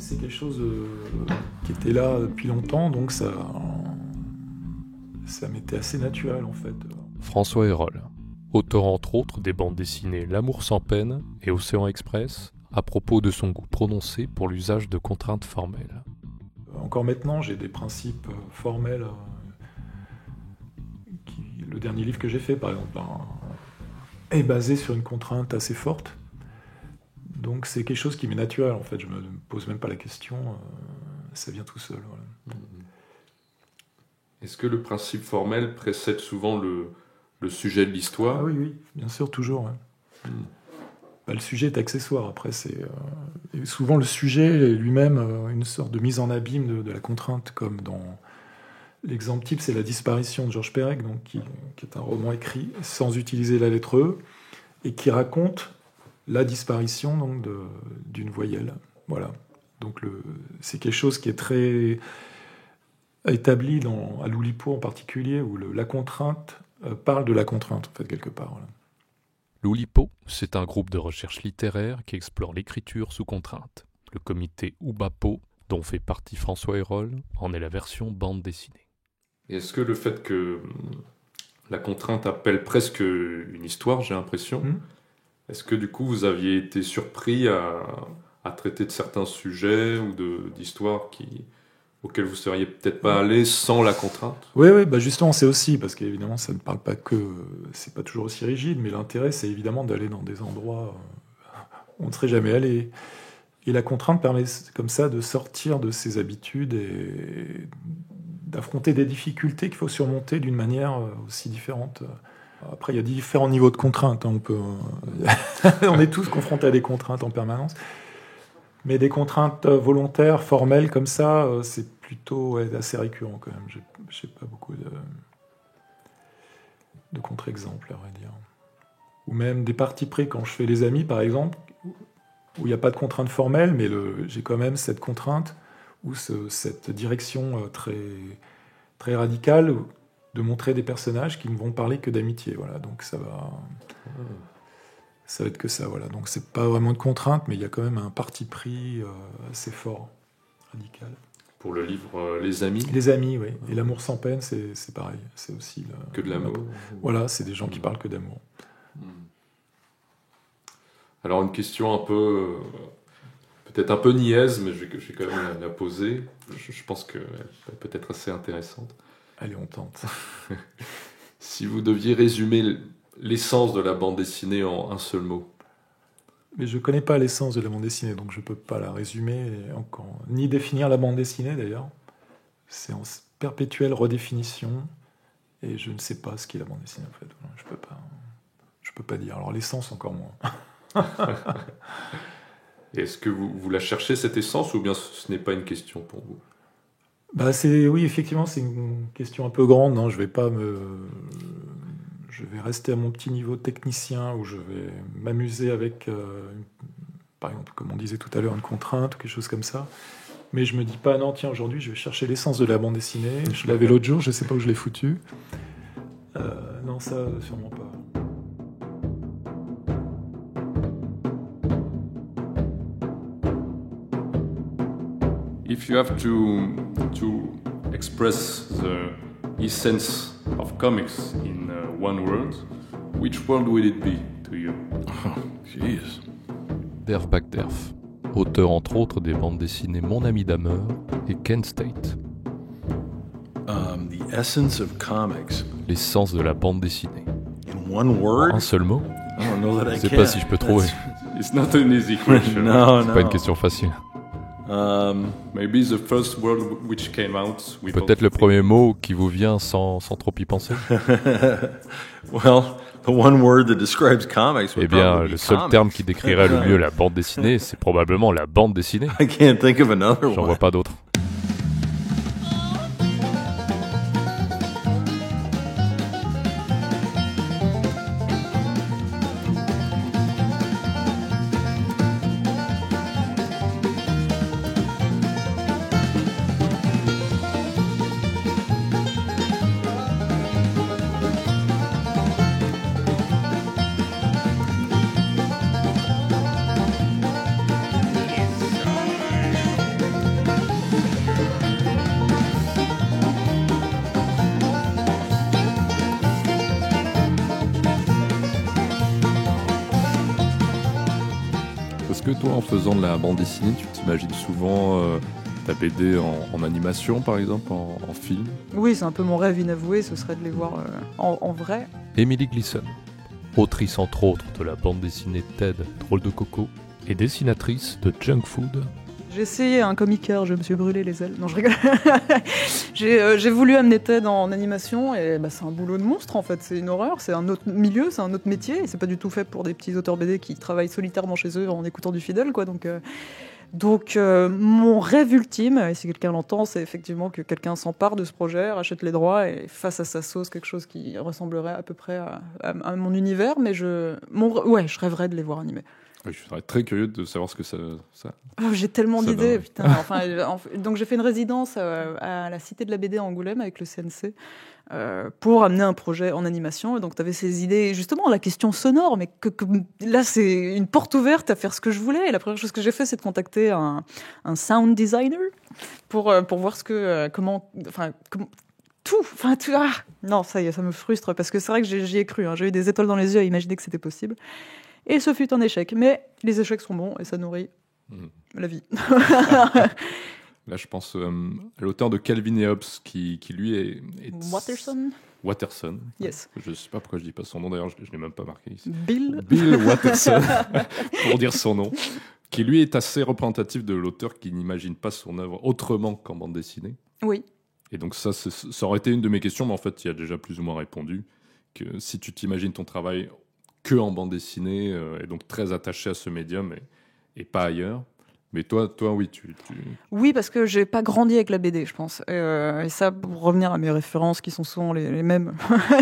C'est quelque chose qui était là depuis longtemps, donc ça m'était assez naturel en fait. François Hérol, auteur entre autres des bandes dessinées L'amour sans peine et Océan Express, à propos de son goût prononcé pour l'usage de contraintes formelles. Encore maintenant, j'ai des principes formels. Le dernier livre que j'ai fait, par exemple, est basé sur une contrainte assez forte. Donc c'est quelque chose qui m'est naturel, en fait. Je me pose même pas la question, ça vient tout seul. Voilà. Est-ce que le principe formel précède souvent le sujet de l'histoire ? Ah oui, bien sûr, toujours. Ouais. Le sujet est accessoire. Après, c'est souvent le sujet est lui-même une sorte de mise en abîme de la contrainte, comme dans L'exemple type, c'est La disparition de Georges Perec, donc, qui est un roman écrit sans utiliser la lettre E, et qui raconte la disparition donc, d'une voyelle. Voilà. Donc c'est quelque chose qui est très établi à l'Oulipo en particulier, où la contrainte parle de la contrainte, en fait, quelque part. Voilà. L'Oulipo, c'est un groupe de recherche littéraire qui explore l'écriture sous contrainte. Le comité Oubapo, dont fait partie François Hérol, en est la version bande dessinée. Et est-ce que le fait que la contrainte appelle presque une histoire, j'ai l'impression, est-ce que du coup vous aviez été surpris à traiter de certains sujets ou d'histoires auxquelles vous seriez peut-être pas allé sans la contrainte? Oui, bah justement, c'est aussi, parce qu'évidemment, ça ne parle pas que... C'est pas toujours aussi rigide, mais l'intérêt, c'est évidemment d'aller dans des endroits où on ne serait jamais allé. Et la contrainte permet comme ça de sortir de ses habitudes et d'affronter des difficultés qu'il faut surmonter d'une manière aussi différente. Après, il y a différents niveaux de contraintes. Hein. On est tous confrontés à des contraintes en permanence. Mais des contraintes volontaires, formelles, comme ça, c'est plutôt assez récurrent quand même. Je n'ai pas beaucoup de contre-exemples, à vrai dire. Ou même des parties pris quand je fais les amis, par exemple, où il n'y a pas de contrainte formelle, mais j'ai quand même cette contrainte, ou cette direction très, très radicale de montrer des personnages qui ne vont parler que d'amitié. Voilà. Donc ça va être que ça. Voilà. Donc c'est pas vraiment de contrainte, mais il y a quand même un parti pris assez fort, radical. Pour le livre Les Amis. Les Amis, oui. Et L'amour sans peine, c'est pareil. C'est aussi que de l'amour. Voilà, c'est des gens qui parlent que d'amour. Alors une question peut-être un peu niaise, mais je vais quand même la poser. Je pense qu'elle peut être assez intéressante. Allez, on tente. Si vous deviez résumer l'essence de la bande dessinée en un seul mot. Mais je ne connais pas l'essence de la bande dessinée, donc je ne peux pas la résumer, ni définir la bande dessinée d'ailleurs. C'est en perpétuelle redéfinition, et je ne sais pas ce qu'est la bande dessinée en fait. Je peux pas dire. Alors l'essence encore moins. Est-ce que vous la cherchez cette essence, ou bien ce n'est pas une question pour vous? Oui, effectivement, c'est une question un peu grande. Non, je vais rester à mon petit niveau technicien, où je vais m'amuser avec, par exemple, comme on disait tout à l'heure, une contrainte ou quelque chose comme ça. Mais je me dis pas, non, tiens, aujourd'hui, je vais chercher l'essence de la bande dessinée. Je l'avais l'autre jour, je sais pas où je l'ai foutu. Non, ça, sûrement pas. If you have to express the essence of comics in one word, which word will it be to you? Oh, jeez. Derf Backderf, auteur entre autres des bandes dessinées Mon ami Damer et Kent State. The essence of comics. L'essence de la bande dessinée. In one word? En un seul mot? I don't know that I Je sais can. pas si je peux trouver. It's not an easy question. No. C'est pas une question facile. Maybe the first word which came out. Peut-être le premier mot qui vous vient sans trop y penser. Well, the one word that describes comics would Eh bien, probably le be seul comics. terme qui décrirait le mieux la bande dessinée, c'est probablement la bande dessinée. I can't think of another J'en one. vois pas d'autres. Est-ce que toi, en faisant de la bande dessinée, tu t'imagines souvent ta BD en animation, par exemple, en film? Oui, c'est un peu mon rêve inavoué, ce serait de les voir en vrai. Emily Gleason, autrice entre autres de la bande dessinée Ted, Drôle de Coco, et dessinatrice de Junk Food. J'ai essayé un comiqueur, je me suis brûlé les ailes. Non, je rigole. J'ai voulu amener Ted en animation et c'est un boulot de monstre en fait. C'est une horreur, c'est un autre milieu, c'est un autre métier. Et c'est pas du tout fait pour des petits auteurs BD qui travaillent solitairement chez eux en écoutant du fiddle, quoi. Donc Donc mon rêve ultime, et si quelqu'un l'entend, c'est effectivement que quelqu'un s'empare de ce projet, rachète les droits et fasse à sa sauce quelque chose qui ressemblerait à peu près à mon univers, mais je rêverais de les voir animés. Je serais très curieux de savoir ce que ça... Oh, j'ai tellement ça d'idées, donne. putain. Donc j'ai fait une résidence à la Cité de la BD à Angoulême avec le CNC pour amener un projet en animation. Et donc tu avais ces idées, justement, la question sonore, mais là c'est une porte ouverte à faire ce que je voulais. Et la première chose que j'ai fait, c'est de contacter un sound designer pour voir tout. Non, ça y est, ça me frustre parce que c'est vrai que j'y ai cru. Hein. J'ai eu des étoiles dans les yeux à imaginer que c'était possible. Et ce fut un échec. Mais les échecs sont bons et ça nourrit la vie. Là, je pense à l'auteur de Calvin et Hobbes, qui lui est Watterson. Yes. Je ne sais pas pourquoi je dis pas son nom, d'ailleurs, je ne l'ai même pas marqué ici. Bill Watterson, pour dire son nom. Qui lui est assez représentatif de l'auteur qui n'imagine pas son œuvre autrement qu'en bande dessinée. Oui. Et donc ça aurait été une de mes questions, mais en fait, il y a déjà plus ou moins répondu. Que si tu t'imagines ton travail que en bande dessinée, et donc très attaché à ce médium et pas ailleurs. Mais toi oui, Oui, parce que j'ai pas grandi avec la BD, je pense. Et ça, pour revenir à mes références, qui sont souvent les mêmes,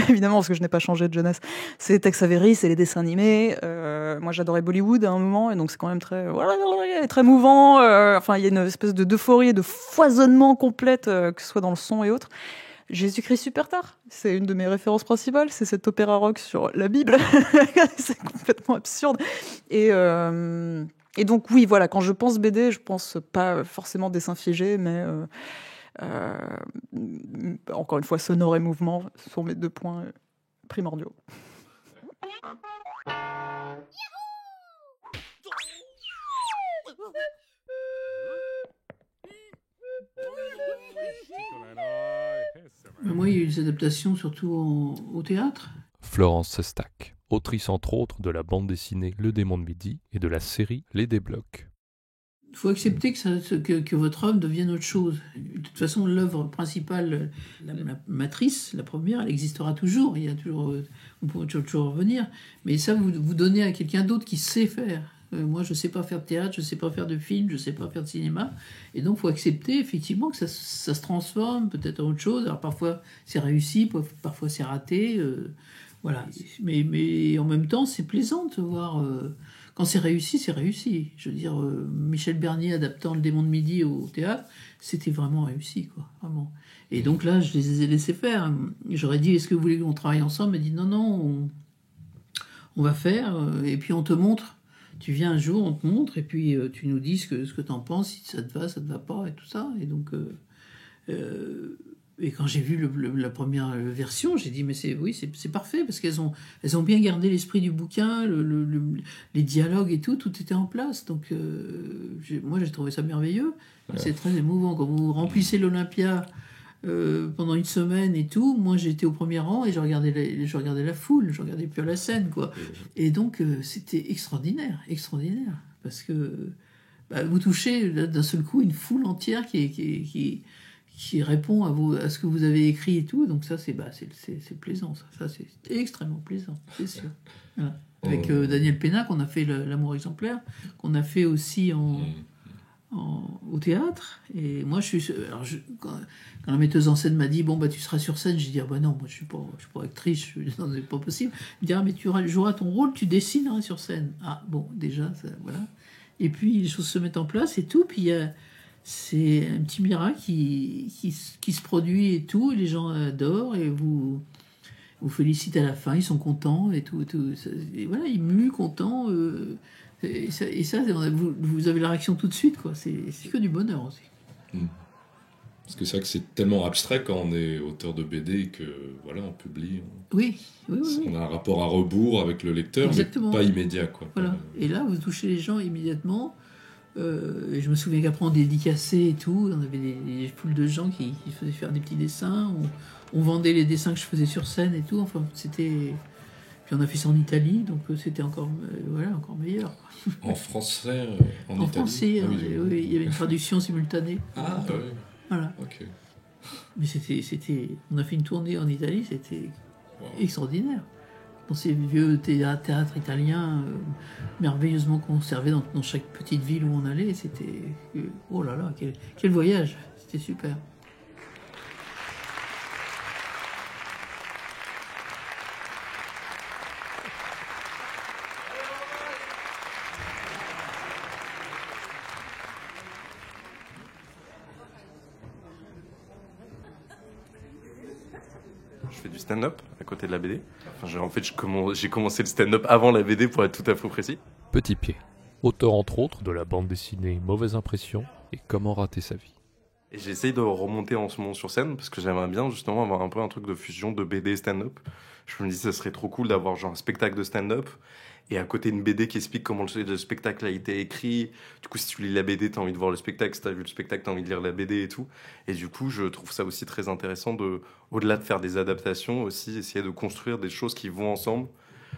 évidemment, parce que je n'ai pas changé de jeunesse, c'est Tex Avery, c'est les dessins animés. Moi, j'adorais Bollywood à un moment, et donc c'est quand même très mouvant. Enfin, il y a une espèce d'euphorie et de foisonnement complète, que ce soit dans le son et autres. Jésus-Christ Superstar, c'est une de mes références principales, c'est cet opéra rock sur la Bible. C'est complètement absurde. Et donc oui, voilà, quand je pense BD, je pense pas forcément dessin figé, mais encore une fois, sonore et mouvement sont mes 2 points primordiaux. Moi, il y a eu des adaptations surtout au théâtre. Florence Sestac, autrice entre autres de la bande dessinée Le Démon de Midi et de la série Les Déblocs. Il faut accepter que votre œuvre devienne autre chose. De toute façon, l'œuvre principale, la matrice, la première, elle existera toujours. Il y a toujours, on pourra toujours revenir. Mais ça, vous donnez à quelqu'un d'autre qui sait faire. Moi, je ne sais pas faire de théâtre, je ne sais pas faire de film, je ne sais pas faire de cinéma. Et donc, il faut accepter effectivement que ça se transforme peut-être en autre chose. Alors, parfois, c'est réussi, parfois, c'est raté. Voilà. Mais en même temps, c'est plaisant de voir... quand c'est réussi, c'est réussi. Je veux dire, Michel Bernier adaptant Le Démon de Midi au théâtre, c'était vraiment réussi, quoi. Vraiment. Et donc là, je les ai laissés faire. J'aurais dit, est-ce que vous voulez qu'on travaille ensemble ? Elle m'a dit, non, on va faire. Et puis, on te montre. Tu viens un jour, on te montre, et puis tu nous dis ce que t'en penses, si ça te va pas, et tout ça. Et donc, et quand j'ai vu la première version, j'ai dit, mais c'est parfait, parce qu'elles ont bien gardé l'esprit du bouquin, les dialogues et tout était en place. Donc, moi, j'ai trouvé ça merveilleux. Ouais. C'est très émouvant. Quand vous remplissez l'Olympia pendant une semaine et tout, moi, j'étais au premier rang et je regardais la foule, je regardais plus la scène, quoi. Et donc, c'était extraordinaire, parce que vous touchez d'un seul coup une foule entière qui répond à ce que vous avez écrit et tout. Donc ça, c'est plaisant. Ça, c'est extrêmement plaisant, c'est sûr. Voilà. Avec Daniel Pénin, qu'on a fait L'amour exemplaire, qu'on a fait aussi au théâtre. Et moi, quand la metteuse en scène m'a dit, tu seras sur scène, j'ai dit, non, moi, je suis pas actrice, non, c'est pas possible. Elle me dit, mais tu joueras ton rôle, tu dessineras sur scène. Ah, bon, déjà, ça, voilà. Et puis, les choses se mettent en place et tout, puis c'est un petit miracle qui se produit et tout, et les gens adorent, et vous félicitent à la fin, ils sont contents, et tout. Et voilà, émus, contents, et ça vous avez la réaction tout de suite, quoi. C'est que du bonheur aussi. Parce que c'est vrai que c'est tellement abstrait quand on est auteur de BD que, voilà, on publie. Oui. On a un rapport à rebours avec le lecteur, exactement. Mais pas immédiat, quoi. Voilà. Et là, vous touchez les gens immédiatement. Et je me souviens qu'après on dédicaçait et tout, on avait des foules de gens qui faisaient faire des petits dessins, on vendait les dessins que je faisais sur scène et tout, enfin c'était... Puis on a fait ça en Italie, donc c'était encore meilleur. En français, en Italie. Français, oui, il y avait une traduction simultanée. Ah oui. Voilà. Ok. Mais on a fait une tournée en Italie, c'était extraordinaire. dans ces vieux théâtres italiens merveilleusement conservés dans chaque petite ville où on allait. C'était... Oh là là, quel voyage. C'était super. Je fais du stand-up à côté de la BD. J'ai commencé le stand-up avant la BD pour être tout à fait précis. Petit Pied, auteur entre autres de la bande dessinée Mauvaise Impression et Comment rater sa vie. Et j'essaye de remonter en ce moment sur scène parce que j'aimerais bien justement avoir un peu un truc de fusion de BD et stand-up. Je me dis que ça serait trop cool d'avoir genre un spectacle de stand-up et à côté une BD qui explique comment le spectacle a été écrit. Du coup, si tu lis la BD, t'as envie de voir le spectacle. Si t'as vu le spectacle, t'as envie de lire la BD et tout. Et du coup, je trouve ça aussi très intéressant au-delà de faire des adaptations, aussi essayer de construire des choses qui vont ensemble.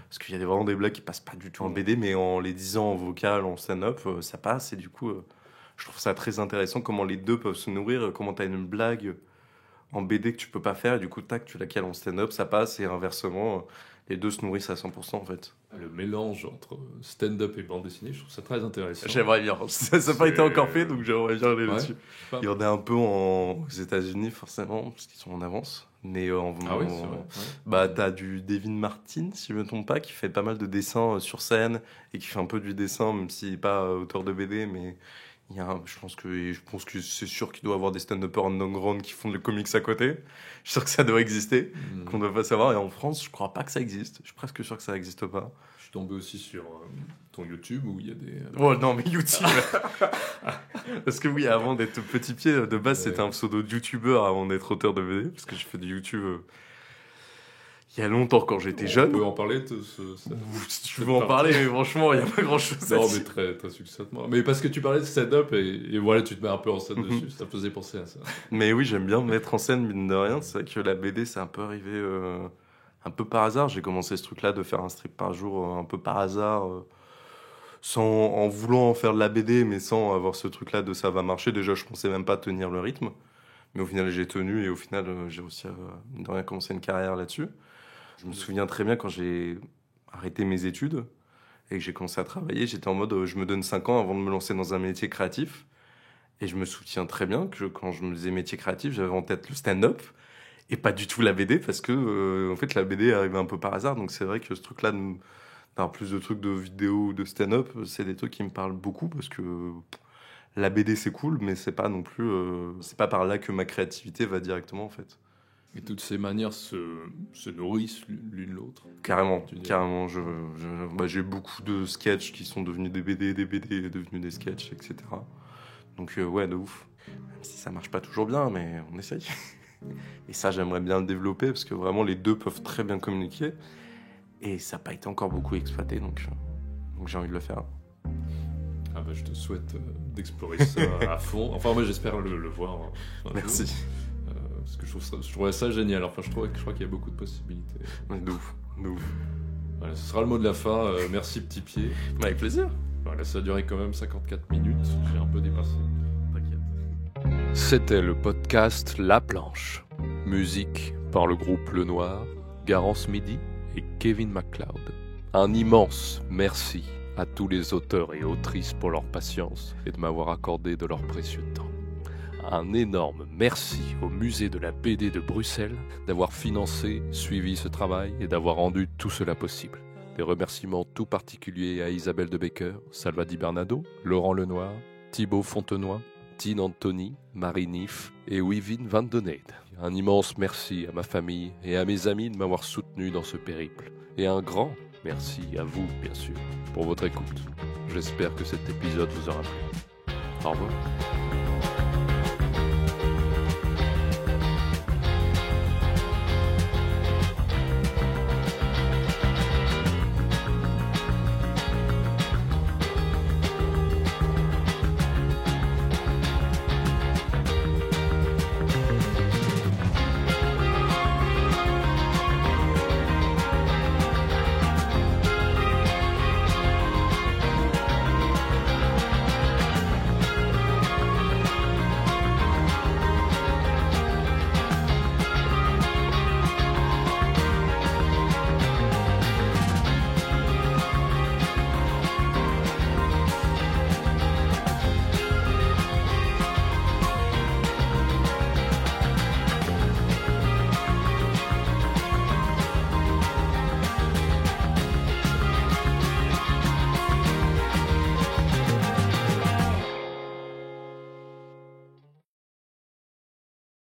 Parce qu'il y a vraiment des blagues qui passent pas du tout en BD, mais en les disant en vocal, en stand-up, ça passe. Et du coup, je trouve ça très intéressant comment les deux peuvent se nourrir, comment t'as une blague en BD que tu peux pas faire, et du coup, tac, tu la cales en stand-up, ça passe, et inversement, les deux se nourrissent à 100% en fait. Le mélange entre stand-up et bande dessinée, je trouve ça très intéressant. J'aimerais bien. Ça n'a pas été encore fait, donc j'aimerais bien aller là-dessus. Ouais. Il y en a un peu aux États-Unis, forcément, parce qu'ils sont en avance. Mais ah oui, c'est vrai. Ouais. Bah, t'as du Devin Martin, si je me trompe pas, qui fait pas mal de dessins sur scène et qui fait un peu du dessin, même s'il n'est pas auteur de BD, mais je pense que c'est sûr qu'il doit y avoir des stand-uppers underground qui font de comics à côté. Je suis sûr que ça doit exister, qu'on ne doit pas savoir. Et en France, je crois pas que ça existe. Je suis presque sûr que ça n'existe pas. Je suis tombé aussi sur ton YouTube où il y a des... Oh non, mais YouTube Parce que oui, avant d'être Petit Pied, de base, c'était un pseudo de YouTuber avant d'être auteur de BD. Parce que je fais du YouTube... il y a longtemps, quand j'étais jeune. On peut en parler si tu veux en parler, mais franchement, il n'y a pas grand-chose à dire. Non, mais très, très succinctement. Mais parce que tu parlais de stand-up et voilà, tu te mets un peu en scène dessus, ça faisait penser à ça. Mais oui, j'aime bien me mettre en scène, mine de rien. C'est vrai que la BD, c'est un peu arrivé un peu par hasard. J'ai commencé ce truc-là de faire un strip par jour un peu par hasard, en voulant faire de la BD, mais sans avoir ce truc-là de ça va marcher. Déjà, je pensais même pas tenir le rythme. Mais au final, j'ai tenu et au final, j'ai réussi à, mine de rien, commencer une carrière là-dessus. Je me souviens très bien quand j'ai arrêté mes études et que j'ai commencé à travailler, j'étais en mode je me donne 5 ans avant de me lancer dans un métier créatif. Et je me souviens très bien que quand je me disais métier créatif, j'avais en tête le stand-up et pas du tout la BD parce que en fait la BD arrivait un peu par hasard. Donc c'est vrai que ce truc-là, d'avoir plus de trucs de vidéo, de stand-up, c'est des trucs qui me parlent beaucoup parce que la BD c'est cool, mais c'est pas non plus c'est pas par là que ma créativité va directement en fait. Et toutes ces manières se nourrissent l'une l'autre. Carrément. J'ai beaucoup de sketchs qui sont devenus des BD devenus des sketchs, etc. Donc ouais, de ouf. Même si ça marche pas toujours bien, mais on essaye. Et ça, j'aimerais bien le développer, parce que vraiment, les deux peuvent très bien communiquer. Et ça n'a pas été encore beaucoup exploité, donc j'ai envie de le faire. Ah bah, je te souhaite d'explorer ça à fond. Enfin, moi, j'espère le voir. Merci. Parce que je trouverais ça génial. Enfin, je crois qu'il y a beaucoup de possibilités. De ouf. Voilà, ce sera le mot de la fin. Merci Petit Pied. Avec plaisir. Voilà, ça a duré quand même 54 minutes. J'ai un peu dépassé. T'inquiète. C'était le podcast La Planche. Musique par le groupe Le Noir, Garance Midi et Kevin MacLeod. Un immense merci à tous les auteurs et autrices pour leur patience et de m'avoir accordé de leur précieux temps. Un énorme merci au musée de la BD de Bruxelles d'avoir financé, suivi ce travail et d'avoir rendu tout cela possible. Des remerciements tout particuliers à Isabelle de Becker, Salva Di Bernardo, Laurent Lenoir, Thibaut Fontenoy, Tine Anthony, Marie Nif et Wivine Van Donade. Un immense merci à ma famille et à mes amis de m'avoir soutenu dans ce périple. Et un grand merci à vous, bien sûr, pour votre écoute. J'espère que cet épisode vous aura plu. Au revoir.